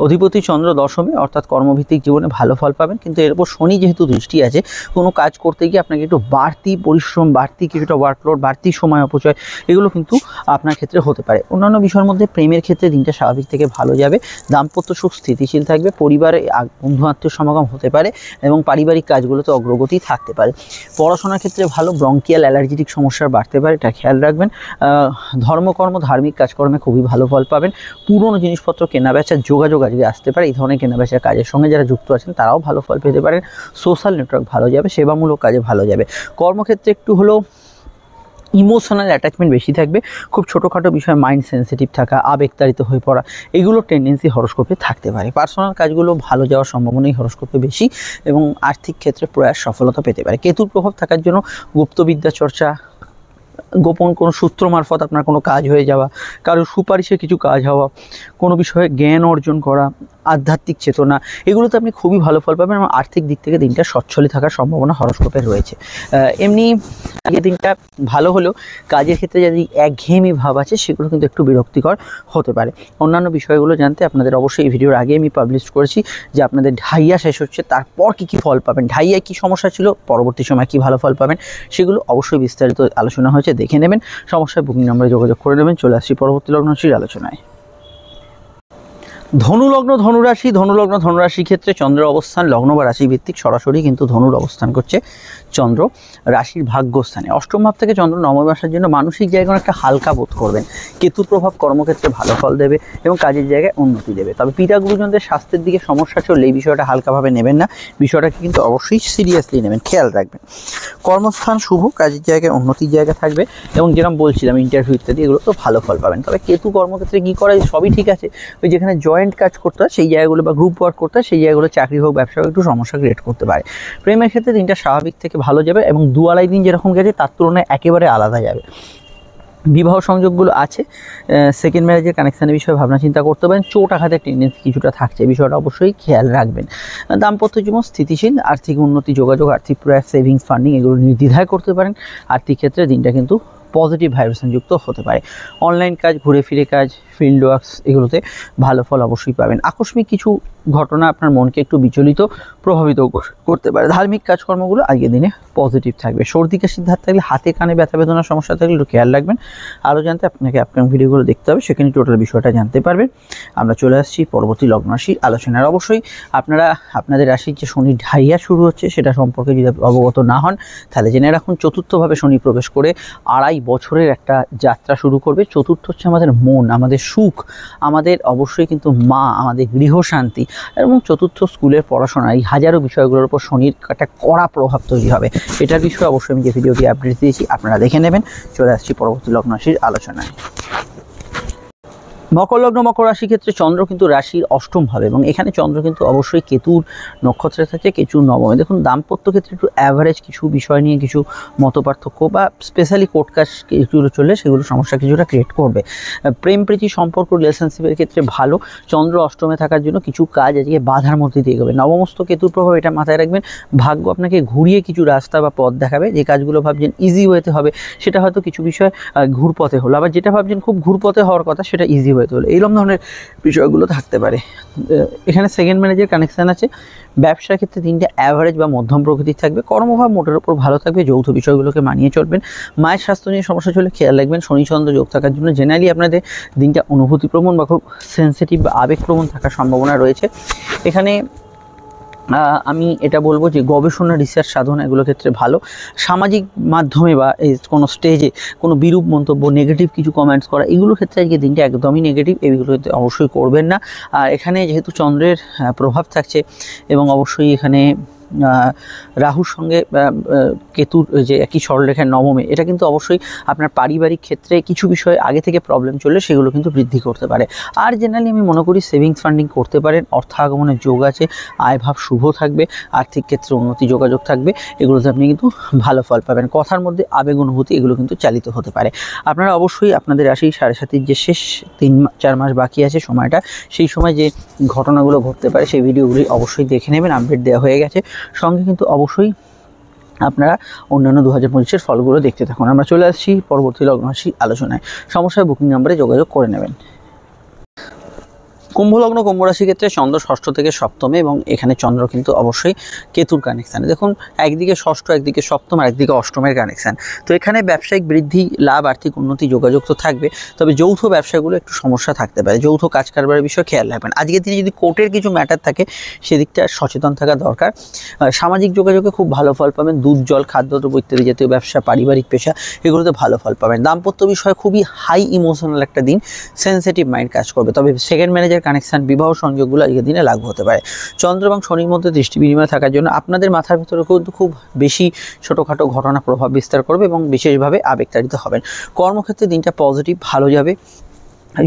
অধিপতি চন্দ্র দশমে, অর্থাৎ কর্মভিত্তিক জীবনে ভালো ফল পাবেন, কিন্তু এর উপর শনি যেহেতু দৃষ্টি আছে, কোনো কাজ করতে গিয়ে আপনাকে একটু বাড়তি পরিশ্রম, বাড়তি কিছুটা ওয়ার্কলোড, বাড়তি সময় অপচয়, এগুলো কিন্তু আপনার ক্ষেত্রে হতে পারে। অন্যান্য বিষয়ের মধ্যে প্রেমের ক্ষেত্রে দিনটা স্বাভাবিক থেকে ভালো যাবে, দাম্পত্য সুখ স্থিতিশীল থাকবে, পরিবারে বন্ধু আত্মীয় সমাগম হতে পারে এবং পারিবারিক কাজগুলোতে অগ্রগতি থাকতে পারে। পড়াশোনার ক্ষেত্রে ভালো, ব্রঙ্কিয়াল অ্যালার্জিটিক সমস্যার বাড়তে পারে, এটা খেয়াল রাখবেন। ধর্মকর্ম, ধার্মিক কাজকর্মে খুবই ভালো ফল পাবেন। পুরনো জিনিসপত্র কেনাবেচার যোগাযোগ আজকে আসতে পারে, এই ধরনের কেনাবেচার কাজের সঙ্গে যারা যুক্ত আছেন তারাও ভালো ফল পেতে পারেন। সোশ্যাল নেটওয়ার্ক ভালো যাবে, সেবামূলক কাজে ভালো যাবে। কর্মক্ষেত্রে একটু হলেও ইমোশনাল অ্যাটাচমেন্ট বেশি থাকবে, খুব ছোটোখাটো বিষয়ে মাইন্ড সেন্সিটিভ থাকা, আবেগতাড়িত হয়ে পড়া, এগুলোর টেন্ডেন্সি হরোস্কোপে থাকতে পারে। পার্সোনাল কাজগুলো ভালো যাওয়ার সম্ভাবনাই হরোস্কোপে বেশি এবং আর্থিক ক্ষেত্রে প্রয়াস সফলতা পেতে পারে। কেতুর প্রভাব থাকার জন্য গুপ্তবিদ্যা চর্চা, গোপন কোনো সূত্র মারফত আপনার কোনো কাজ হয়ে যাওয়া, কারোর সুপারিশে কিছু কাজ হওয়া, কোনো বিষয়ে জ্ঞান অর্জন করা, আধ্যাত্মিক চেতনা, এগুলোতে আপনি খুবই ভালো ফল পাবেন এবং আর্থিক দিক থেকে দিনটা সচ্ছলই থাকার সম্ভাবনা হরোস্কোপে রয়েছে। এমনি আজকের দিনটা ভালো হলেও কাজের ক্ষেত্রে যদি একঘেয়েমি ভাব আছে, সেগুলো কিন্তু একটু বিরক্তিকর হতে পারে। অন্যান্য বিষয়গুলো জানতে আপনাদের অবশ্যই এই ভিডিওর আগে আমি পাবলিশ করেছি যে আপনাদের ঢাইয়া শেষ হচ্ছে, তারপর কী কী ফল পাবেন, ঢাইয়ায় কী সমস্যা ছিল, পরবর্তী সময় কী ভালো ফল পাবেন, সেগুলো অবশ্যই বিস্তারিত আলোচনা হয়েছে, দেখে নেবেন। সমস্যায় বুকিং নম্বরে যোগাযোগ করে নেবেন। চলে আসছি পরবর্তী লগ্ন রাশির আলোচনায়। ধনুলগ্ন, ধনুরাশি, ধনুলগ্ন, ধনুরাশির ক্ষেত্রে চন্দ্রের অবস্থান লগ্ন বা রাশি ভিত্তিক, সরাসরি কিন্তু ধনুর অবস্থান করছে চন্দ্র রাশির ভাগ্যস্থানে। অষ্টম ভাব থেকে চন্দ্র নবমে আসার জন্য মানসিক জায়গায় একটা হালকা বোধ করবেন। কেতুর প্রভাব কর্মক্ষেত্রে ভালো ফল দেবে এবং কাজের জায়গায় উন্নতি দেবে। তবে পিতা গুরুজনদের স্বাস্থ্যের দিকে সমস্যা চললে এই বিষয়টা হালকাভাবে নেবেন না, বিষয়টাকে কিন্তু অবশ্যই সিরিয়াসলি নেবেন, খেয়াল রাখবেন। কর্মস্থান শুভ, কাজের জায়গায় উন্নতির জায়গা থাকবে এবং যেরকম বলছিলাম ইন্টারভিউ ইত্যাদি, এগুলো তো ভালো ফল পাবেন। তবে কেতু কর্মক্ষেত্রে কী করে সবই ঠিক আছে, ওই যেখানে জয়েন্ট কাজ করতে হয় সেই জায়গাগুলো বা গ্রুপ ওয়ার্ক করতে হয় সেই জায়গাগুলো, চাকরি হোক ব্যবসা হোক, একটু সমস্যা ক্রিয়েট করতে পারে। প্রেমের ক্ষেত্রে দিনটা স্বাভাবিক থেকে ভালো যাবে এবং দুয়ালাই দিন যেরকম গেছে তার তুলনায় একেবারে আলাদা যাবে। বিবাহ সংযোগগুলো আছে, সেকেন্ড ম্যারেজের কানেকশানের বিষয়ে ভাবনা চিন্তা করতে পারেন। চোট আঘাতের টেন্ডেন্সি কিছুটা থাকছে, বিষয়টা অবশ্যই খেয়াল রাখবেন। দাম্পত্য জীবন স্থিতিশীল, আর্থিক উন্নতি, যোগাযোগ, আর্থিক প্রয়াস, সেভিংস, ফান্ডিং, এগুলো নির্দ্বিধায় করতে পারেন। আর্থিক ক্ষেত্রে দিনটা কিন্তু পজিটিভ ভাইব্রেশন যুক্ত হতে পারে। অনলাইন কাজ, ঘুরে ফিরে কাজ, ফিল্ড ওয়ার্কস, এগুলোতে ভালো ফল অবশ্যই পাবেন। আকস্মিক কিছু ঘটনা আপনার মনকে একটু বিচলিত, প্রভাবিত করতে পারে। ধার্মিক কাজকর্মগুলো আজকের দিনে পজিটিভ থাকবে। সর্দি কাশির ধার থাকলে, হাতে কানে ব্যথা বেদনার সমস্যা থাকলে একটু খেয়াল রাখবেন। আরও জানতে আপনাকে আপকামিং ভিডিওগুলো দেখতে হবে, সেখানে টোটাল বিষয়টা জানতে পারবেন। আমরা চলে আসছি পরবর্তী লগ্ন রাশি আলোচনার। অবশ্যই আপনারা আপনাদের রাশির যে শনি ঢাইয়া শুরু হচ্ছে সেটা সম্পর্কে যদি অবগত না হন তাহলে জেনে রাখুন, চতুর্থভাবে শনি প্রবেশ করে 2.5 বছরের একটা যাত্রা শুরু করবে। চতুর্থ হচ্ছে আমাদের মন, আমাদের সুখ, আমাদের অবশ্যই কিন্তু মা, আমাদের গৃহশান্তি এবং চতুর্থ স্কুলের পড়াশোনা, এই হাজারো বিষয়গুলোর উপর শনির একটা কড়া প্রভাব তৈরি হবে। এটার বিষয়ে অবশ্যই আমি যে ভিডিওটি আপডেট দিয়েছি আপনারা দেখে নেবেন। চলে আসছি পরবর্তী লগ্ন রাশির আলোচনায়। মকর লগ্ন, মকর রাশির ক্ষেত্রে চন্দ্র কিন্তু রাশির অষ্টম ভাবে এবং এখানে চন্দ্র কিন্তু অবশ্যই কেতুর নক্ষত্রে থাকে, কেতুর নবমে। দেখুন দাম্পত্য ক্ষেত্রে একটু অ্যাভারেজ কিছু বিষয় নিয়ে কিছু মতপার্থক্য বা স্পেশালি কোর্ট কাজ এগুলো চললে সেগুলো সমস্যা কিছুটা ক্রিয়েট করবে। প্রেম প্রীতি সম্পর্ক, রিলেশনশিপের ক্ষেত্রে ভালো। চন্দ্র অষ্টমে থাকার জন্য কিছু কাজ আজকে বাধার মধ্যে দিয়ে গেবে। নবমস্ত কেতুর প্রভাব, এটা মাথায় রাখবেন। ভাগ্য আপনাকে ঘুরিয়ে কিছু রাস্তা বা পথ দেখাবে। যে কাজগুলো ভাবছেন ইজি ওয়েতে হবে সেটা হয়তো কিছু বিষয় ঘুরপথে হলো, আবার যেটা ভাবছেন খুব ঘুরপথে হওয়ার কথা সেটা ইজি ওয়েতে হলো। এইরকম ধরনের বিষয়গুলো থাকতে পারে। এখানে সেকেন্ড ম্যানেজের কানেকশান আছে। ব্যবসার ক্ষেত্রে দিনটা অ্যাভারেজ বা মধ্যম প্রকৃতির থাকবে। কর্মভাব মোটের ওপর ভালো থাকবে, যৌথ বিষয়গুলোকে মানিয়ে চলবেন। মায়ের স্বাস্থ্য নিয়ে সমস্যা চলে খেয়াল রাখবেন। শনি চন্দ্র যোগ থাকার জন্য জেনারেলি আপনাদের দিনটা অনুভূতিপ্রবণ বা খুব সেন্সিটিভ বা আবেগপ্রবণ থাকার সম্ভাবনা রয়েছে। এখানে আমি এটা বলবো যে গবেষণা রিসার্চ সাধনা এগুলো ক্ষেত্রে ভালো। সামাজিক মাধ্যমে বা কোনো স্টেজে কোনো বিরূপ মন্তব্য, নেগেটিভ কিছু কমেন্টস করা, এগুলোর ক্ষেত্রে আজকে দিনটা একদমই নেগেটিভ, এগুলোতে অবশ্যই করবেন না। আর এখানে যেহেতু চন্দ্রের প্রভাব থাকছে এবং অবশ্যই এখানে রাহুর সঙ্গে কেতুর যে একই সরলরেখায় নবমে, এটা কিন্তু অবশ্যই আপনার পারিবারিক ক্ষেত্রে কিছু বিষয় আগে থেকে প্রবলেম চললে সেগুলো কিন্তু বৃদ্ধি করতে পারে। আর জেনারেলি আমি মনে করি সেভিংস ফান্ডিং করতে পারেন, অর্থ আগমনের যোগ আছে, আয়ভাব শুভ থাকবে, আর্থিক ক্ষেত্রে উন্নতি যোগাযোগ থাকবে, এগুলোতে আপনি কিন্তু ভালো ফল পাবেন। কথার মধ্যে আবেগ অনুভূতি এগুলো কিন্তু চালিত হতে পারে। আপনারা অবশ্যই আপনাদের রাশি 7.5 যে শেষ 3-4 মাস বাকি আছে সময়টা, সেই সময় যে ঘটনাগুলো ঘটতে পারে সেই ভিডিওগুলি অবশ্যই দেখে নেবেন, আপডেট দেওয়া হয়ে গেছে। সঙ্গে কিন্তু অবশ্যই আপনারা অন্যান্য 2025-এর ফলগুলো দেখতে থাকুন। আমরা চলে আসছি পরবর্তী লগ্ন রাশি আলোচনায়। সমস্যায় বুকিং নাম্বারে যোগাযোগ করে নেবেন। কুম্ভ লগ্ন, কুম্ভ রাশির ক্ষেত্রে চন্দ্র ষষ্ঠ থেকে সপ্তমে এবং এখানে চন্দ্র কিন্তু অবশ্যই কেতুর কানেকশানে। দেখুন, একদিকে ষষ্ঠ, একদিকে সপ্তম, আর একদিকে অষ্টমের কানেকশান। তো এখানে ব্যবসায়িক বৃদ্ধি, লাভ, আর্থিক উন্নতি যোগাযোগ তো থাকবে, তবে যৌথ ব্যবসাগুলো একটু সমস্যা থাকতে পারে। যৌথ কাজ কারবারের বিষয়ে খেয়াল রাখবেন। আজকের দিনে যদি কোর্টের কিছু ম্যাটার থাকে সেদিকটা সচেতন থাকা দরকার। সামাজিক যোগাযোগে খুব ভালো ফল পাবেন। দুধ, জল, খাদ্যদ্রব্য ইত্যাদি জাতীয় ব্যবসা, পারিবারিক পেশা, এগুলোতে ভালো ফল পাবেন। দাম্পত্য বিষয়ে খুবই হাই ইমোশনাল একটা দিন, সেন্সিটিভ মাইন্ড কাজ করবে। তবে সেকেন্ড ম্যারেজের কানেকশান, বিবাহ সংযোগগুলো আজকের দিনে লাগু হতে পারে। চন্দ্র এবং শনির মধ্যে দৃষ্টি বিনিময় থাকার জন্য আপনাদের মাথার ভিতরে কিন্তু খুব বেশি ছোটোখাটো ঘটনা প্রভাব বিস্তার করবে এবং বিশেষভাবে আবেগতাড়িত হবেন। কর্মক্ষেত্রে দিনটা পজিটিভ, ভালো যাবে।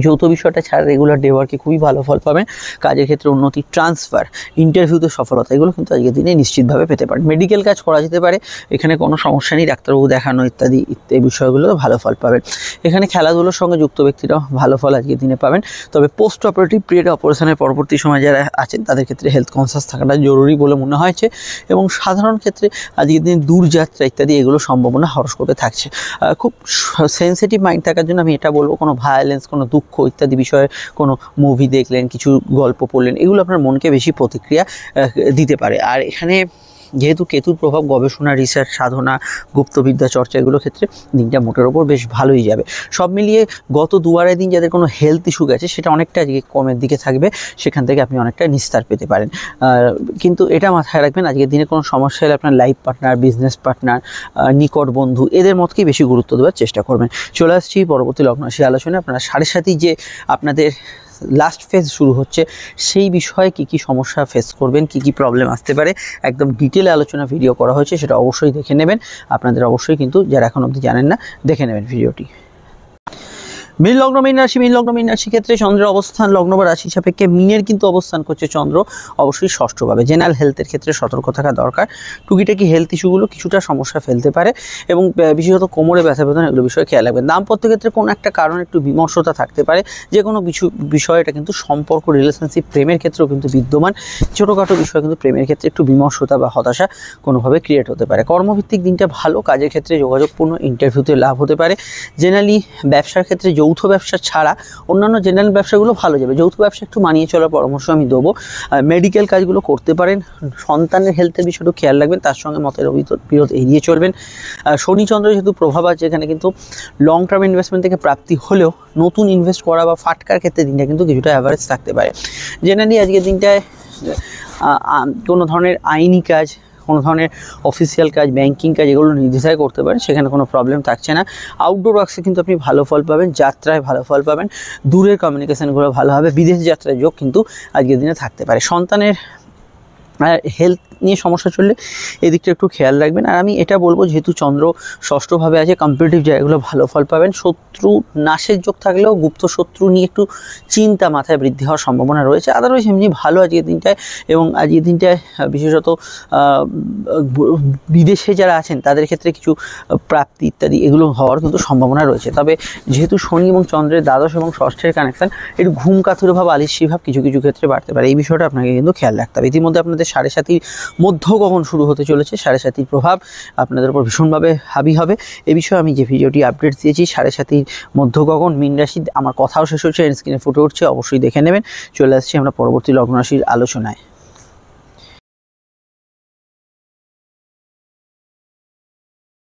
যৌথ বিষয়টা ছাড়া রেগুলার ডে ওয়ার্কে খুবই ভালো ফল পাবেন। কাজের ক্ষেত্রে উন্নতি, ট্রান্সফার, ইন্টারভিউতে সফলতা, এগুলো কিন্তু আজকের দিনে নিশ্চিতভাবে পেতে পারেন। মেডিকেল কাজ করা যেতে পারে, এখানে কোনো সমস্যা নেই, ডাক্তারবাবু দেখানো ইত্যাদি ইত্যাদি বিষয়গুলো ভালো ফল পাবেন। এখানে খেলাধুলোর সঙ্গে যুক্ত ব্যক্তিরাও ভালো ফল আজকের দিনে পাবেন। তবে পোস্ট অপারেটিভ পিরিয়ড, অপারেশনের পরবর্তী সময় যারা আছেন তাদের ক্ষেত্রে হেলথ কনসিয়াস থাকাটা জরুরি বলে মনে হয়েছে এবং সাধারণ ক্ষেত্রে আজকের দিনে দূরযাত্রা ইত্যাদি এগুলো সম্ভাবনা হরস্কোপে থাকছে। খুব সেন্সিটিভ মাইন্ড থাকার জন্য আমি এটা বলবো, কোনো ভায়োলেন্স, কোনো দুঃখ ইত্যাদি বিষয়ে কোনো মুভি দেখলেন, কিছু গল্প পড়লেন, এগুলো আপনার মনকে বেশি প্রতিক্রিয়া দিতে পারে। আর এখানে যেহেতু কেতুর প্রভাব গবেষণা, রিসার্চ, সাধনা, গুপ্তবিদ্যা চর্চা, এগুলো ক্ষেত্রে দিনটা মোটের ওপর বেশ ভালোই যাবে। সব মিলিয়ে গত 2-2.5 দিন যাদের কোনো হেলথ ইস্যু গেছে সেটা অনেকটা আজকে কমের দিকে থাকবে, সেখান থেকে আপনি অনেকটা নিস্তার পেতে পারেন। কিন্তু এটা মাথায় রাখবেন, আজকের দিনে কোনো সমস্যা হলে আপনার লাইফ পার্টনার, বিজনেস পার্টনার, নিকট বন্ধু, এদের মতকেই বেশি গুরুত্ব দেওয়ার চেষ্টা করবেন। চলে আসছি পরবর্তী লগ্ন রাশি আলোচনায়। আপনারা 7.5 যে আপনাদের লাস্ট ফেজ শুরু হচ্ছে, সেই বিষয়ে কি কি সমস্যা ফেস করবেন, কি কি প্রবলেম আসতে পারে, একদম ডিটেলে আলোচনা ভিডিও করা হয়েছে, সেটা অবশ্যই দেখে নেবেন। আপনাদের অবশ্যই কিন্তু যারা এখন অবধি জানেন না, দেখে নেবেন ভিডিওটি। মীন লগ্ন, মীন রাশি। মীন লগ্ন, মীন রাশির ক্ষেত্রে চন্দ্রের অবস্থান লগ্ন বা রাশি সাপেক্ষে মিনের কিন্তু অবস্থান করছে চন্দ্র অবশ্যই ষষ্ঠভাবে। জেনারেল হেলথের ক্ষেত্রে সতর্ক থাকা দরকার। টুকিটাকি হেলথ ইস্যুগুলো কিছুটা সমস্যা ফেলতে পারে এবং বিশেষত কোমরে ব্যথা বেদনা এগুলো বিষয়ে খেয়াল রাখবেন। দাম্পত্য ক্ষেত্রে কোনো একটা কারণে একটু বিমর্ষতা থাকতে পারে, যে কোনো বিষয়, এটা কিন্তু সম্পর্ক, রিলেশনশিপ, প্রেমের ক্ষেত্রেও কিন্তু বিদ্যমান। ছোটোখাটো বিষয় কিন্তু প্রেমের ক্ষেত্রে একটু বিমর্ষতা বা হতাশা কোনোভাবে ক্রিয়েট হতে পারে। কর্মভিত্তিক দিনটা ভালো, কাজের ক্ষেত্রে যোগাযোগপূর্ণ, ইন্টারভিউতে লাভ হতে পারে। জেনারেলি ব্যবসার ক্ষেত্রে যৌথ ব্যবসা ছাড়া অন্যান্য জেনারেল ব্যবসাগুলো ভালো যাবে। যৌথ ব্যবসা একটু মানিয়ে চলার পরামর্শ আমি দেবো। মেডিকেল কাজগুলো করতে পারেন। সন্তানের হেলথের বিষয়টা খেয়াল রাখবেন, তার সঙ্গে মতের বিরোধ এড়িয়ে চলবেন। শনি চন্দ্র যেহেতু প্রভাব আছে, এখানে কিন্তু লং টার্ম ইনভেস্টমেন্ট থেকে প্রাপ্তি হলেও নতুন ইনভেস্ট করা বা ফাটকার ক্ষেত্রে দিনটা কিন্তু কিছুটা অ্যাভারেজ থাকতে পারে। জেনারেলি আজকের দিনটায় কোনো ধরনের আইনি কাজ, কোনো ধরনের অফিসিয়াল কাজ, ব্যাংকিং কাজ, এগুলো নির্দ্বিধায় করতে পারেন, সেখানে কোনো প্রবলেম থাকছে না। আউটডোর ওয়ার্কসে কিন্তু আপনি ভালো ফল পাবেন, যাত্রায় ভালো ফল পাবেন, দূরের কমিউনিকেশানগুলো ভালো হবে, বিদেশ যাত্রার যোগ কিন্তু আজকের দিনে থাকতে পারে। সন্তানের হেলথ নিয়ে সমস্যা চললে এদিকটা একটু খেয়াল রাখবেন। আর আমি এটা বলবো, যেহেতু চন্দ্র ষষ্ঠভাবে আছে, কম্পিটিটিভ জায়গাগুলো ভালো ফল পাবেন। শত্রু নাশের যোগ থাকলেও গুপ্ত শত্রু নিয়ে একটু চিন্তা মাথায় বৃদ্ধি হওয়ার সম্ভাবনা রয়েছে। আদারওয়াইজ এমনি ভালো আজকের দিনটায়। এবং আজকের দিনটায় বিশেষত বিদেশে যারা আছেন তাদের ক্ষেত্রে কিছু প্রাপ্তি ইত্যাদি এগুলো হওয়ার কিন্তু সম্ভাবনা রয়েছে। তবে যেহেতু শনি এবং চন্দ্রের দ্বাদশ এবং ষষ্ঠের কানেকশান, একটু ঘুম কাতুর ভাব, আলিস্যি ভাব কিছু কিছু ক্ষেত্রে বাড়তে পারে। এই বিষয়টা আপনাকে কিন্তু খেয়াল রাখতে হবে। ইতিমধ্যে আপনাদের 7.5 মধ্য গগন শুরু হতে চলেছে। 7.5 প্রভাব আপনাদের উপর ভীষণভাবে হাবি হবে। এ বিষয়ে আমি যে ভিডিওটি আপডেট দিয়েছি, 7.5 মধ্য গগন, মীন রাশি, আমার কথাও শেষ হচ্ছে, স্ক্রিনে ফুটে উঠছে, অবশ্যই দেখে নেবেন। চলে আসছি আমরা পরবর্তী লগ্ন রাশির আলোচনায়।